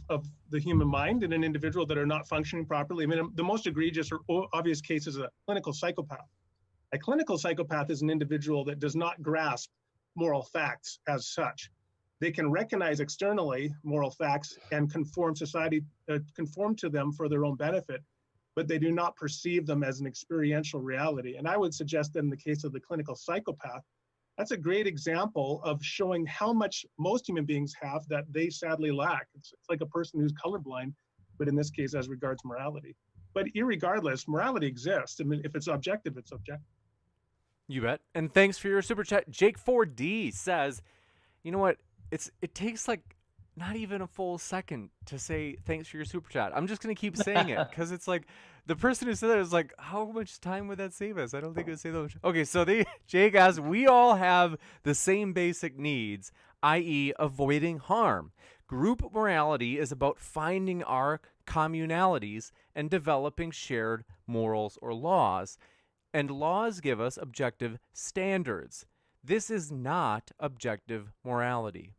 the human mind in an individual that are not functioning properly. I mean, the most egregious or obvious case is a clinical psychopath. A clinical psychopath is an individual that does not grasp moral facts as such. They can recognize externally moral facts and conform to them for their own benefit, but they do not perceive them as an experiential reality. And I would suggest that in the case of the clinical psychopath, that's a great example of showing how much most human beings have that they sadly lack. It's like a person who's colorblind, but in this case, as regards morality. But irregardless, morality exists. I mean, if it's objective, it's objective. You bet. And thanks for your super chat. Jake4D says, you know what? It takes like not even a full second to say thanks for your super chat. I'm just going to keep saying it because it's like the person who said that is like, how much time would that save us? I don't think it would save that much. Okay, so Jake asks, we all have the same basic needs, i.e. avoiding harm. Group morality is about finding our communalities and developing shared morals or laws. And laws give us objective standards. This is not objective morality.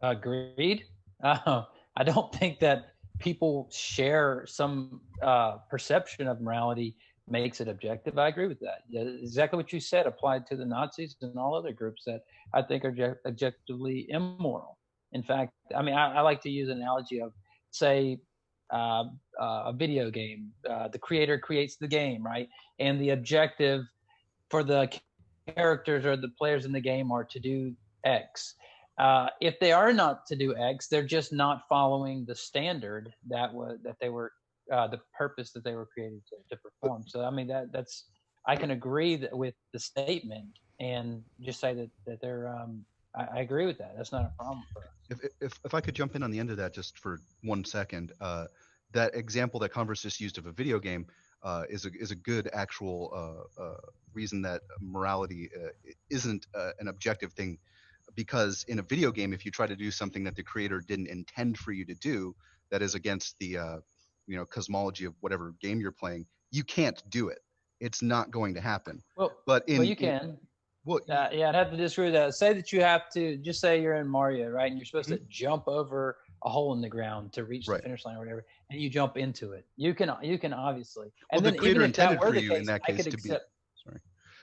Agreed. I don't think that people share some perception of morality makes it objective. I agree with that. Exactly what you said applied to the Nazis and all other groups that I think are objectively immoral. In fact, I mean, I like to use an analogy of, say, a video game. The creator creates the game, right? And the objective for the characters or the players in the game are to do X. If they are not to do X, they're just not following the standard that they were the purpose that they were created to perform. So I mean that's I can agree with the statement and just say that they're I agree with that. That's not a problem for us. If I could jump in on the end of that just for 1 second, that example that Converse just used of a video game is a good actual reason that morality isn't an objective thing. Because in a video game, if you try to do something that the creator didn't intend for you to do, that is against the cosmology of whatever game you're playing, you can't do it. It's not going to happen. But you can. Yeah, I'd have to disagree with that. Say that you have to, just say you're in Mario, right? And you're supposed to jump over a hole in the ground to reach the finish line or whatever, and you jump into it. You can obviously. And well, then the creator even if that intended were for the you case, in that I case could to be. accept. Sorry.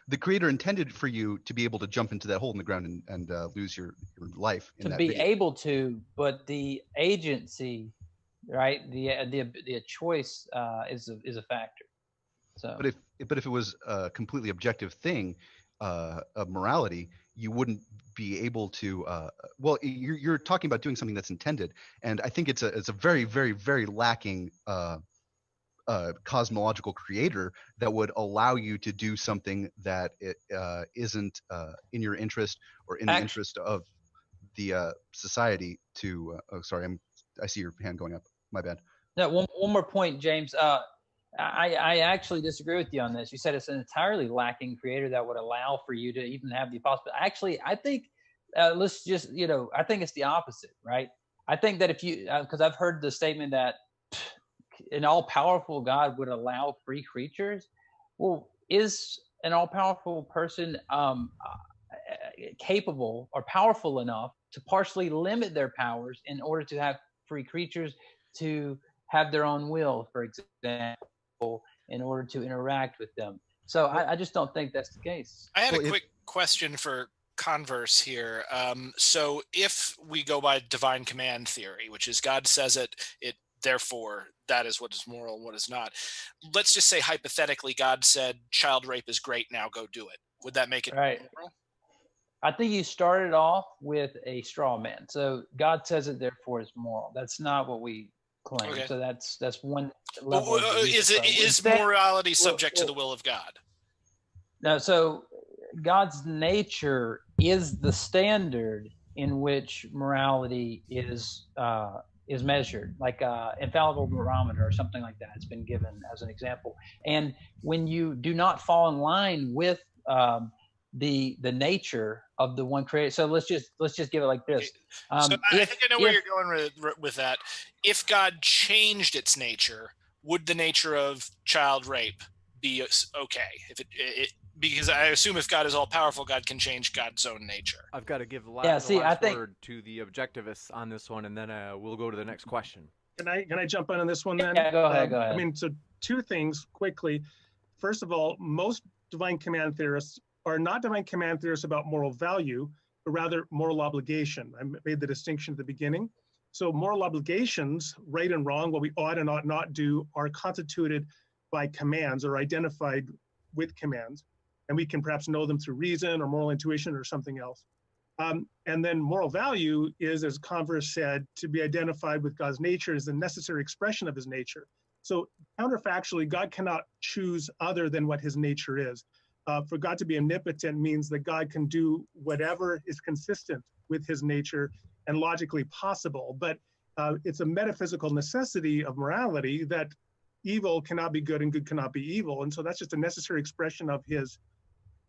The creator intended for you to be able to jump into that hole in the ground and lose your life in To that be video. able to, but the agency, right? The choice is a factor. So, but if it was a completely objective thing of morality, you wouldn't be able to. Well, you're talking about doing something that's intended, and I think it's a very, very, very lacking cosmological creator that would allow you to do something that it isn't in your interest or in the interest of the society to I see your hand going up. My bad. No, one more point, James. I actually disagree with you on this. You said it's an entirely lacking creator that would allow for you to even have the possibility. Actually, I think let's just, I think it's the opposite, right? I think that if you, because I've heard the statement that an all-powerful God would allow free creatures. Well, is an all-powerful person capable or powerful enough to partially limit their powers in order to have free creatures to have their own will, for example, in order to interact with them? So I just don't think that's the case. I had a quick question for Converse here. So if we go by divine command theory, which is God says it therefore that is what is moral and what is not. Let's just say hypothetically God said child rape is great, now go do it. Would that make it moral? I think you started off with a straw man. So God says it, therefore it's moral. That's not what we claim. Okay. So that's one level. Is morality subject to the will of God? No. So God's nature is the standard in which morality is is measured, like infallible barometer or something like that. It's been given as an example. And when you do not fall in line with the nature of the one creator, so let's just give it like this. So I think I know where you're going with that. If God changed its nature, would the nature of child rape be okay? If it because I assume if God is all powerful, God can change God's own nature. I've got to give the Yeah, see, last I think- word to the objectivists on this one, and then we'll go to the next question. Can I jump in on this one then? Yeah, go ahead. I mean, so two things quickly. First of all, most divine command theorists are not divine command theorists about moral value, but rather moral obligation. I made the distinction at the beginning. So moral obligations, right and wrong, what we ought and ought not do, are constituted by commands or identified with commands. And we can perhaps know them through reason or moral intuition or something else. And then moral value is, as Converse said, to be identified with God's nature as the necessary expression of his nature. So counterfactually, God cannot choose other than what his nature is. For God to be omnipotent means that God can do whatever is consistent with his nature and logically possible. But it's a metaphysical necessity of morality that evil cannot be good and good cannot be evil. And so that's just a necessary expression of his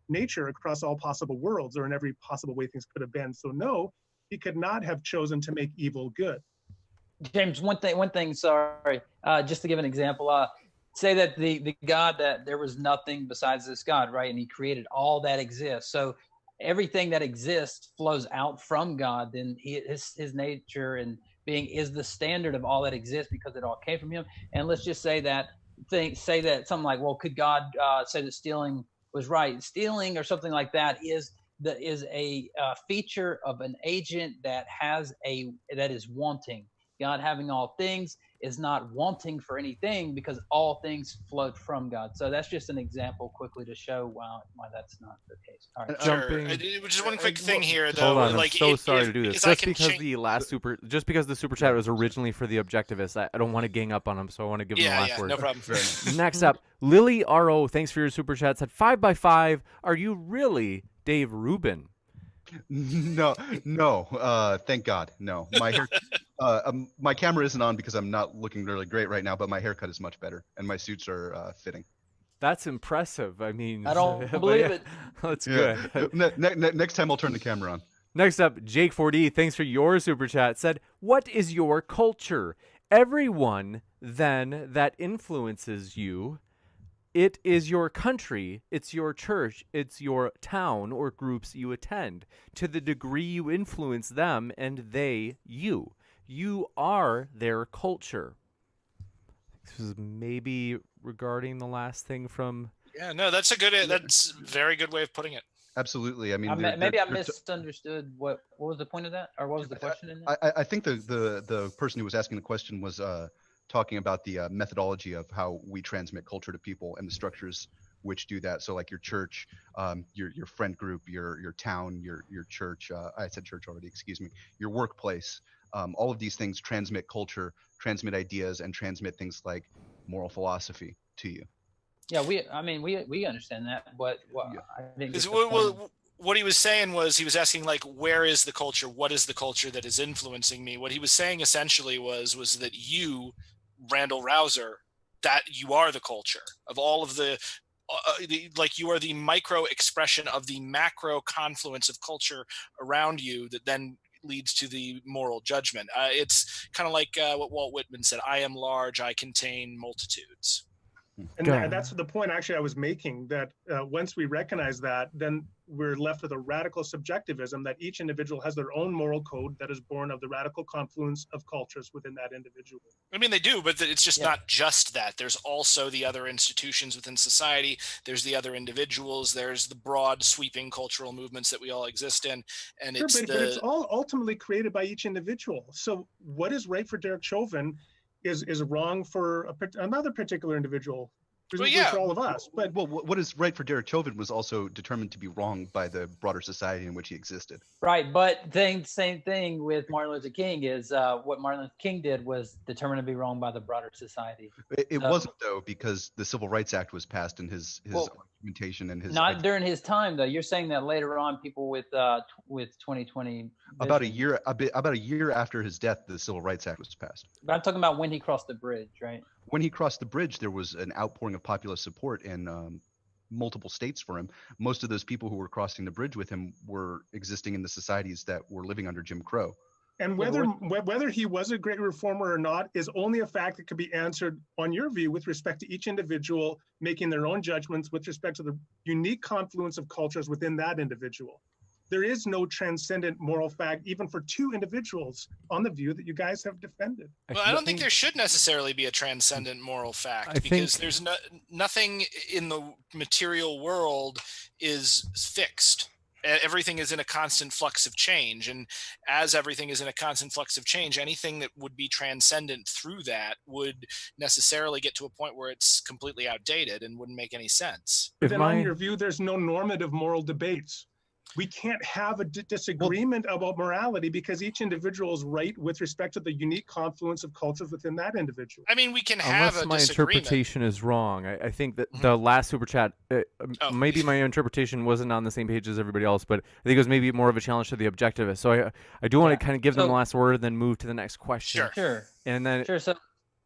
nature across all possible worlds, or in every possible way things could have been. So no, he could not have chosen to make evil good. James, one thing, sorry, just to give an example, say that the God, that there was nothing besides this God, right? And he created all that exists. So everything that exists flows out from God. Then his nature and being is the standard of all that exists because it all came from him. And let's just say that something like, well, could God say that stealing was right? Stealing or something like that is a feature of an agent that is wanting. God having all things is not wanting for anything because all things flowed from God. So that's just an example quickly to show why that's not the case. All right. Jumping. Just one quick thing here, though. Hold on, like, I'm so sorry to do this. Just because the super chat was originally for the objectivists, I don't want to gang up on them, so I want to give them the last word. No problem. Next up, Lily R.O., thanks for your super chat, said 5x5. Are you really Dave Rubin? No, thank God, no. My hair, my camera isn't on because I'm not looking really great right now, but my haircut is much better, and my suits are fitting. That's impressive. I mean, I don't believe it. That's Yeah. good. Next time I'll turn the camera on. Next up, Jake 4D, thanks for your super chat, said, what is your culture? Everyone, then, that influences you. It is your country, it's your church, it's your town or groups you attend. To the degree you influence them and they you. You are their culture. This is maybe regarding the last thing from... Yeah, no, that's a very good way of putting it. Absolutely. I mean, maybe I misunderstood what was the point of that, or what was the question in that? I think the person who was asking the question was talking about the methodology of how we transmit culture to people and the structures which do that. So like your church, your friend group, your town, your church. I said church already. Excuse me. Your workplace. All of these things transmit culture, transmit ideas, and transmit things like moral philosophy to you. Yeah, we understand that, but I think what he was saying was he was asking, like, where is the culture? What is the culture that is influencing me? What he was saying essentially was that you, Randal Rauser, that you are the culture of all of like you are the micro expression of the macro confluence of culture around you that then leads to the moral judgment. It's kind of like what Walt Whitman said, I am large, I contain multitudes. And that's the point actually I was making, that once we recognize that, then we're left with a radical subjectivism that each individual has their own moral code that is born of the radical confluence of cultures within that individual. I mean, they do, but it's just not just that. There's also the other institutions within society. There's the other individuals. There's the broad sweeping cultural movements that we all exist in. And Sure, but it's all ultimately created by each individual. So what is right for Derek Chauvin is wrong for another particular individual. presumably for all of us. But Well, what is right for Derek Chauvin was also determined to be wrong by the broader society in which he existed. Right, but same thing with Martin Luther King is what Martin Luther King did was determined to be wrong by the broader society. It wasn't, though, because the Civil Rights Act was passed and his argumentation and his not during his time, though. You're saying that later on, people with 2020 about a year after his death, the Civil Rights Act was passed. But I'm talking about when he crossed the bridge, right? When he crossed the bridge, there was an outpouring of popular support in multiple states for him. Most of those people who were crossing the bridge with him were existing in the societies that were living under Jim Crow. And whether he was a great reformer or not is only a fact that could be answered on your view with respect to each individual making their own judgments with respect to the unique confluence of cultures within that individual. There is no transcendent moral fact, even for two individuals, on the view that you guys have defended. Well, I don't think there should necessarily be a transcendent moral fact because there's nothing in the material world is fixed. Everything is in a constant flux of change. And as everything is in a constant flux of change, anything that would be transcendent through that would necessarily get to a point where it's completely outdated and wouldn't make any sense. But then on your view, there's no normative moral debates. We can't have a disagreement about morality because each individual is right with respect to the unique confluence of cultures within that individual. I mean, we can have Unless a my disagreement. interpretation is wrong. I think that the last super chat, maybe my interpretation wasn't on the same page as everybody else, but I think it was maybe more of a challenge to the objectivist. So I do want to kind of give them the last word and then move to the next question. Sure. And then So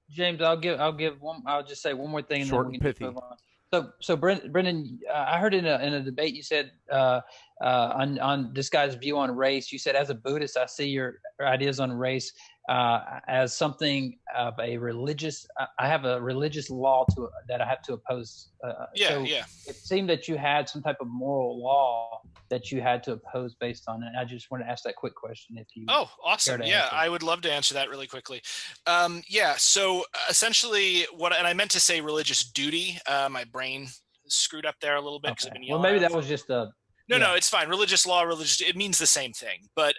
James, I'll just say one more thing and short then we and can pithy. move on. So Brendan, I heard in a debate you said on this guy's view on race, you said as a Buddhist, I see your ideas on race as something of a religious. I have a religious law that I have to oppose. It seemed that you had some type of moral law that you had to oppose based on it. I just want to ask that quick question if you. Oh, awesome. Yeah, answer. I would love to answer that really quickly. So essentially and I meant to say religious duty. My brain screwed up there a little bit because I've been yelling. Well, maybe that was just a. No, it's fine. Religious law, it means the same thing. But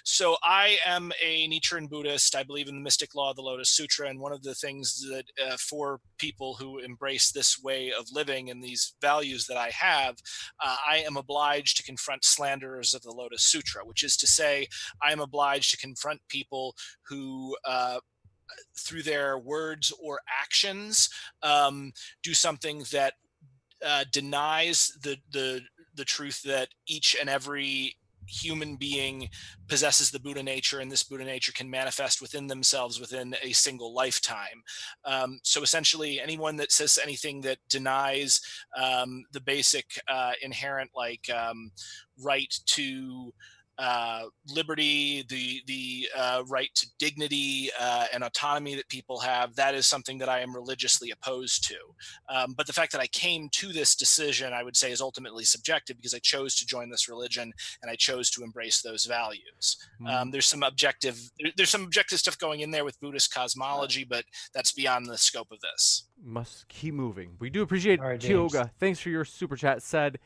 so I am a Nichiren Buddhist. I believe in the mystic law of the Lotus Sutra. And one of the things that for people who embrace this way of living and these values that I have, I am obliged to confront slanderers of the Lotus Sutra, which is to say I am obliged to confront people who through their words or actions do something that denies the truth that each and every human being possesses the Buddha nature, and this Buddha nature can manifest within themselves within a single lifetime. So essentially, anyone that says anything that denies the basic inherent right to liberty, the right to dignity and autonomy that people have, that is something that I am religiously opposed to. But the fact that I came to this decision, I would say, is ultimately subjective because I chose to join this religion and I chose to embrace those values. There's some objective stuff going in there with Buddhist cosmology, but that's beyond the scope of this. Must keep moving. We do appreciate James. Chioga. Thanks for your super chat. Said,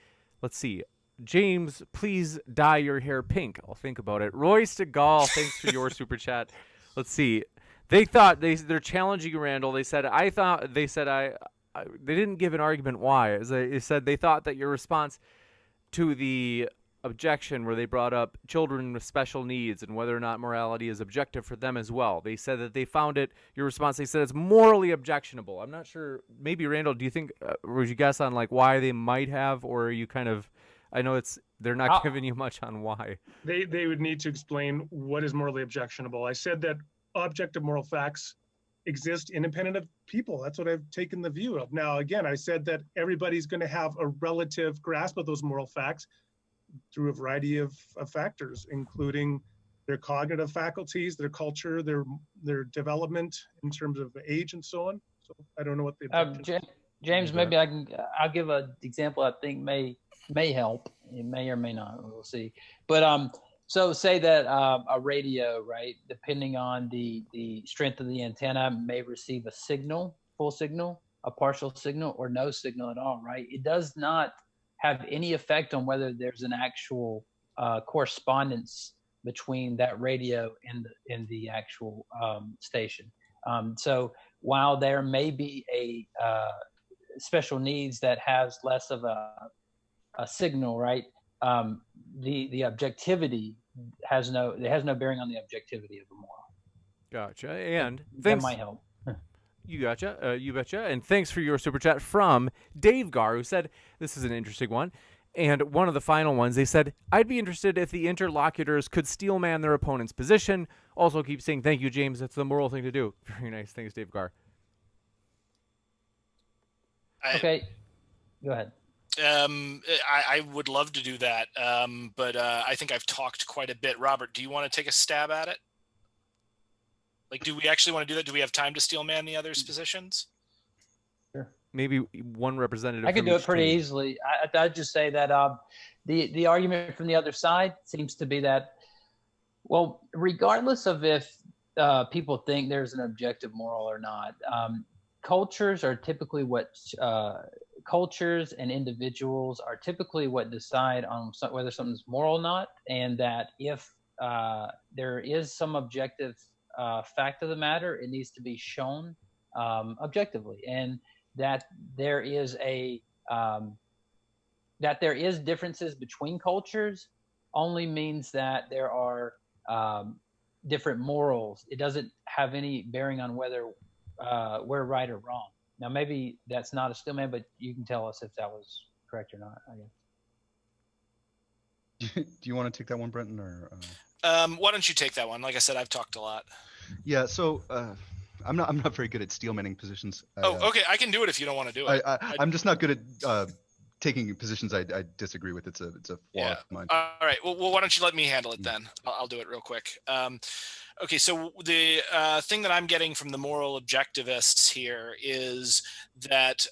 let's see. James, please dye your hair pink. I'll think about it. Roy Segal, thanks for your super chat. Let's see. They thought they're challenging Randal. They said they didn't give an argument why. They said they thought that your response to the objection where they brought up children with special needs and whether or not morality is objective for them as well. They said that they found your response, they said it's morally objectionable. I'm not sure. Maybe Randal, do you think, would you guess on why they might have, or are you kind of, I know they're not giving you much on why. They would need to explain what is morally objectionable. I said that objective moral facts exist independent of people. That's what I've taken the view of. Now, again, I said that everybody's going to have a relative grasp of those moral facts through a variety of factors, including their cognitive faculties, their culture, their development in terms of age and so on. So I don't know what the James, maybe I'll give an example I think may help. It may or may not. We'll see. But so say that a radio, right, depending on the strength of the antenna, may receive a signal, full signal, a partial signal, or no signal at all, right? It does not have any effect on whether there's an actual correspondence between that radio and the actual station. So while there may be special needs that has less of a signal, right? The objectivity has no bearing on the objectivity of the moral. Gotcha. And That thanks. might help. You gotcha. You betcha. And thanks for your super chat from Dave Gar, who said, this is an interesting one. And one of the final ones, they said, I'd be interested if the interlocutors could steelman their opponent's position. Also keep saying, thank you, James. That's the moral thing to do. Very nice. Thanks, Dave Gar. Okay, go ahead. I would love to do that, but I think I've talked quite a bit. Robert, do you want to take a stab at it? Like, do we actually want to do that? Do we have time to steelman the others' positions? Sure. Maybe one representative. I can from do each it pretty team. easily. I'd just say that the argument from the other side seems to be that, well, regardless of if people think there's an objective moral or not, cultures are typically cultures and individuals are typically what decide on whether something's moral or not, and that if there is some objective fact of the matter, it needs to be shown objectively, and that there is differences between cultures only means that there are different morals. It doesn't have any bearing on whether we're right or wrong. Now, maybe that's not a steelman, but you can tell us if that was correct or not, I guess. Do you want to take that one, Brenton, or? Why don't you take that one? Like I said, I've talked a lot. Yeah. So I'm not very good at steelmanning positions. Okay. I can do it if you don't want to do it. I'm just not good at taking positions I disagree with. It's a flaw of mine. All right. Well, why don't you let me handle it then? I'll do it real quick. Okay, so the thing that I'm getting from the moral objectivists here is that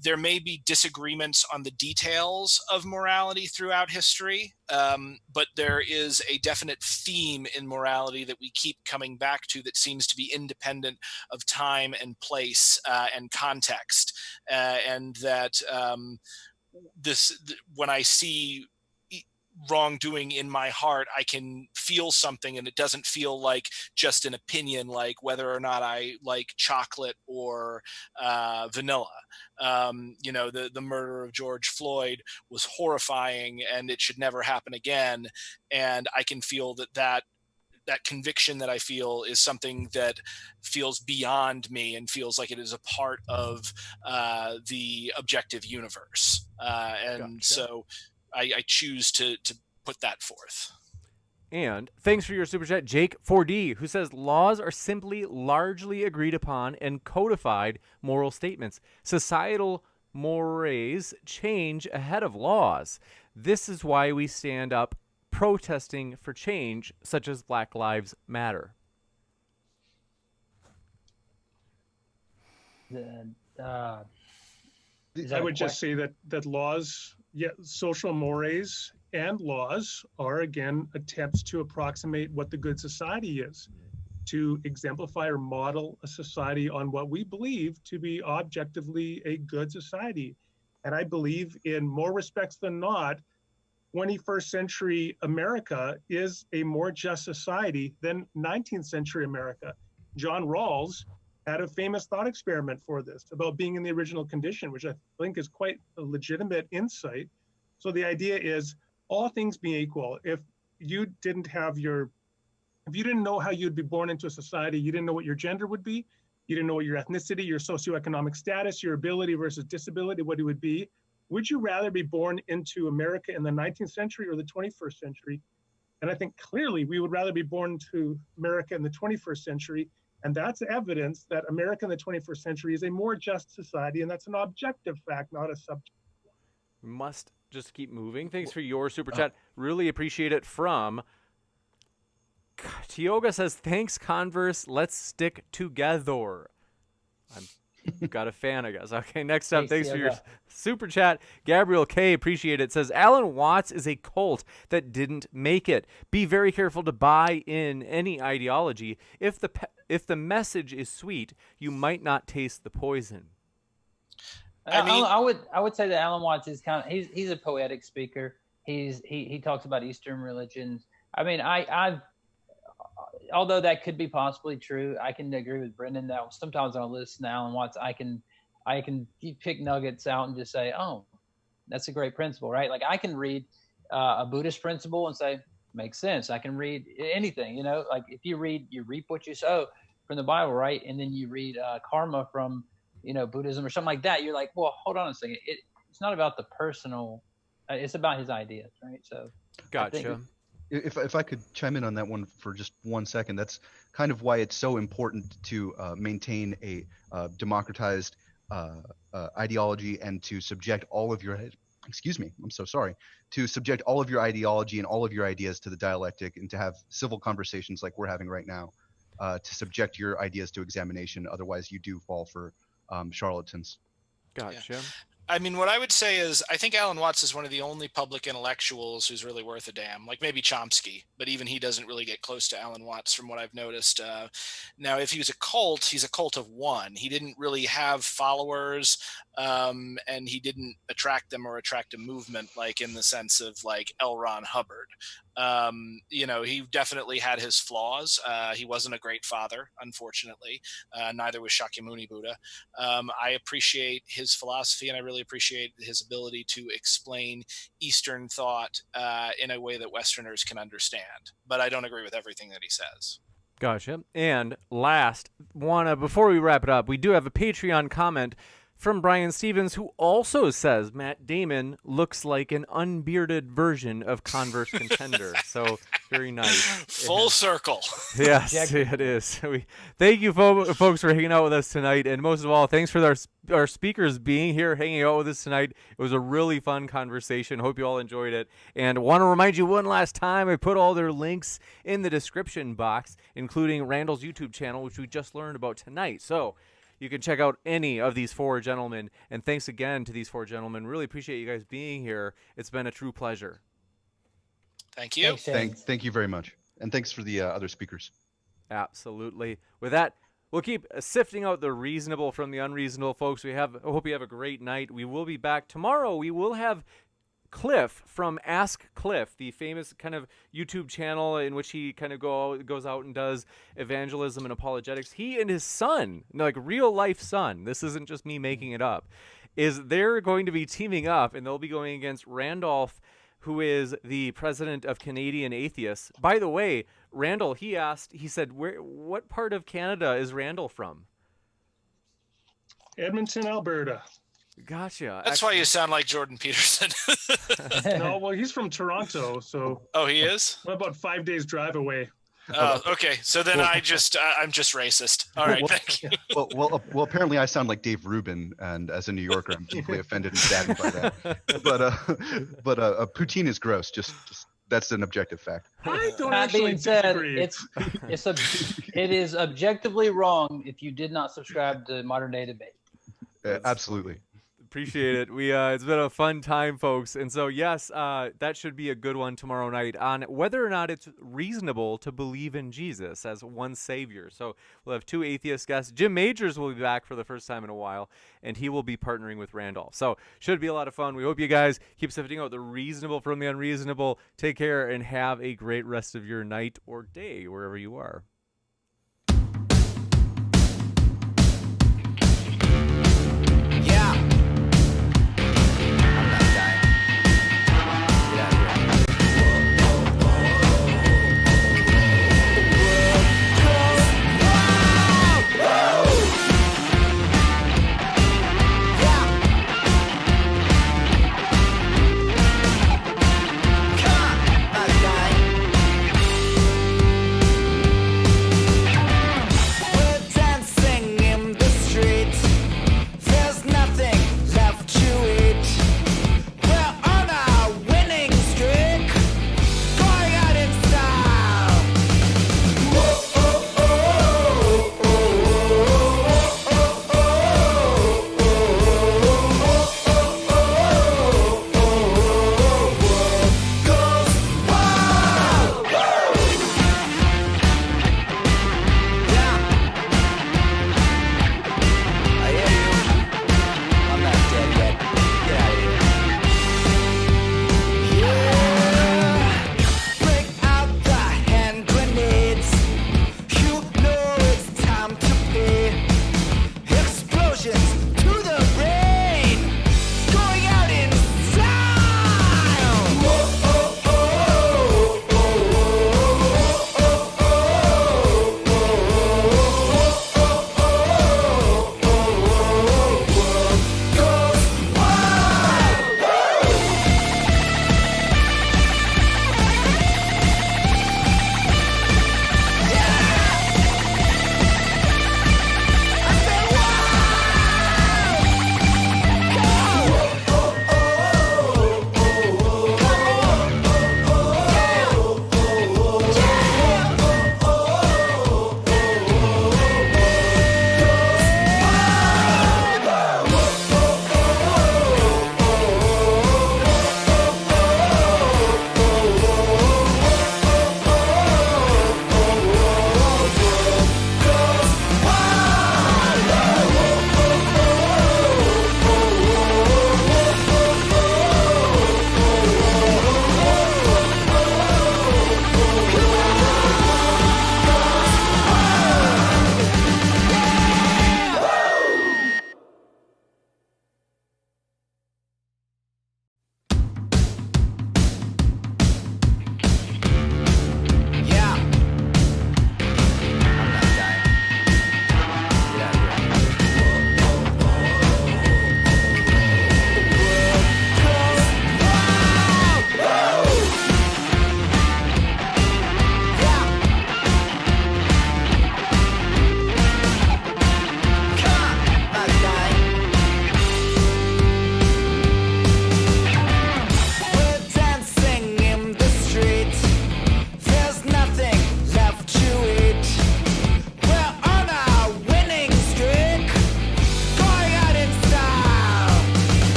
there may be disagreements on the details of morality throughout history, but there is a definite theme in morality that we keep coming back to that seems to be independent of time and place and context, and that when I see wrongdoing in my heart, I can feel something, and it doesn't feel like just an opinion, like whether or not I like chocolate or vanilla. The murder of George Floyd was horrifying, and it should never happen again. And I can feel that conviction that I feel is something that feels beyond me and feels like it is a part of the objective universe. And Gotcha. so I choose to put that forth. And thanks for your super chat, Jake 4D, who says laws are simply largely agreed upon and codified moral statements. Societal mores change ahead of laws. This is why we stand up protesting for change, such as Black Lives Matter. I would just say that laws, social mores and laws are, again, attempts to approximate what the good society is, to exemplify or model a society on what we believe to be objectively a good society. And I believe in more respects than not, 21st century America is a more just society than 19th century America. John Rawls had a famous thought experiment for this about being in the original condition, which I think is quite a legitimate insight. So the idea is, all things being equal, if you didn't know how you'd be born into a society, you didn't know what your gender would be, you didn't know what your ethnicity, your socioeconomic status, your ability versus disability, what it would be, would you rather be born into America in the 19th century or the 21st century? And I think clearly we would rather be born to America in the 21st century. And that's evidence that America in the 21st century is a more just society. And that's an objective fact, not a subjective. We must just keep moving. Thanks for your super chat. Really appreciate it. From Tioga says, thanks, Converse. Let's stick together. I've got a fan, I guess. Okay, next up, thanks for your super chat. Gabriel K, appreciate it, says, Alan Watts is a cult that didn't make it. Be very careful to buy in any ideology. If the message is sweet, you might not taste the poison. I would say that Alan Watts is he's a poetic speaker. He talks about Eastern religions. I mean, although that could be possibly true, I can agree with Brendan that sometimes on a list now and Watts, I can pick nuggets out and just say, oh, that's a great principle, right? Like I can read a Buddhist principle and say, makes sense. I can read anything, you know, like if you reap what you sow from the Bible, right? And then you read karma from, you know, Buddhism or something like that. You're like, well, hold on a second. It's not about the personal, it's about his ideas, right? So Gotcha. If I could chime in on that one for just 1 second, that's kind of why it's so important to maintain a democratized ideology and to subject all of your, excuse me, I'm so sorry, to subject all of your ideology and all of your ideas to the dialectic and to have civil conversations like we're having right now, to subject your ideas to examination. Otherwise, you do fall for charlatans. Gotcha. Yeah. I mean, what I would say is I think Alan Watts is one of the only public intellectuals who's really worth a damn, like maybe Chomsky, but even he doesn't really get close to Alan Watts from what I've noticed. Now, if he was a cult, he's a cult of one. He didn't really have followers, and he didn't attract them or attract a movement like in the sense of like L. Ron Hubbard. You know, he definitely had his flaws. He wasn't a great father, unfortunately. Neither was Shakyamuni Buddha. I appreciate his philosophy, and I really appreciate his ability to explain Eastern thought in a way that Westerners can understand. But I don't agree with everything that he says. Gotcha. And last, before we wrap it up, we do have a Patreon comment from Brian Stevens, who also says Matt Damon looks like an unbearded version of Converse Contender. So very nice. Full circle. Yes, it is. Thank you, folks, for hanging out with us tonight. And most of all, thanks for our speakers being here, hanging out with us tonight. It was a really fun conversation. Hope you all enjoyed it. And want to remind you one last time, I put all their links in the description box, including Randal's YouTube channel, which we just learned about tonight. So you can check out any of these four gentlemen. And thanks again to these four gentlemen. Really appreciate you guys being here. It's been a true pleasure. Thank you. Thank you very much. And thanks for the other speakers. Absolutely. With that, we'll keep sifting out the reasonable from the unreasonable, folks. I hope you have a great night. We will be back tomorrow. We will have Cliff from Ask Cliff, the famous kind of YouTube channel in which he kind of goes out and does evangelism and apologetics. He and his son, like real life son, this isn't just me making it up, they're going to be teaming up, and they'll be going against Randolph, who is the president of Canadian Atheists. By the way, Randall, he said, what part of Canada is Randall from? Edmonton, Alberta. Gotcha. That's why you sound like Jordan Peterson. No, well, he's from Toronto, so. Oh, he is? We're about 5 days drive away. Oh, okay. So then I'm just racist. All right, thank you. Well, apparently I sound like Dave Rubin, and as a New Yorker, I'm deeply offended and saddened by that. But poutine is gross. Just that's an objective fact. I don't That actually being said, disagree. it is objectively wrong if you did not subscribe to Modern Day Debate. Absolutely. Appreciate it. It's been a fun time, folks. And so, yes, that should be a good one tomorrow night on whether or not it's reasonable to believe in Jesus as one savior. So we'll have two atheist guests. Jim Majors will be back for the first time in a while, and he will be partnering with Randall. So should be a lot of fun. We hope you guys keep sifting out the reasonable from the unreasonable. Take care and have a great rest of your night or day, wherever you are.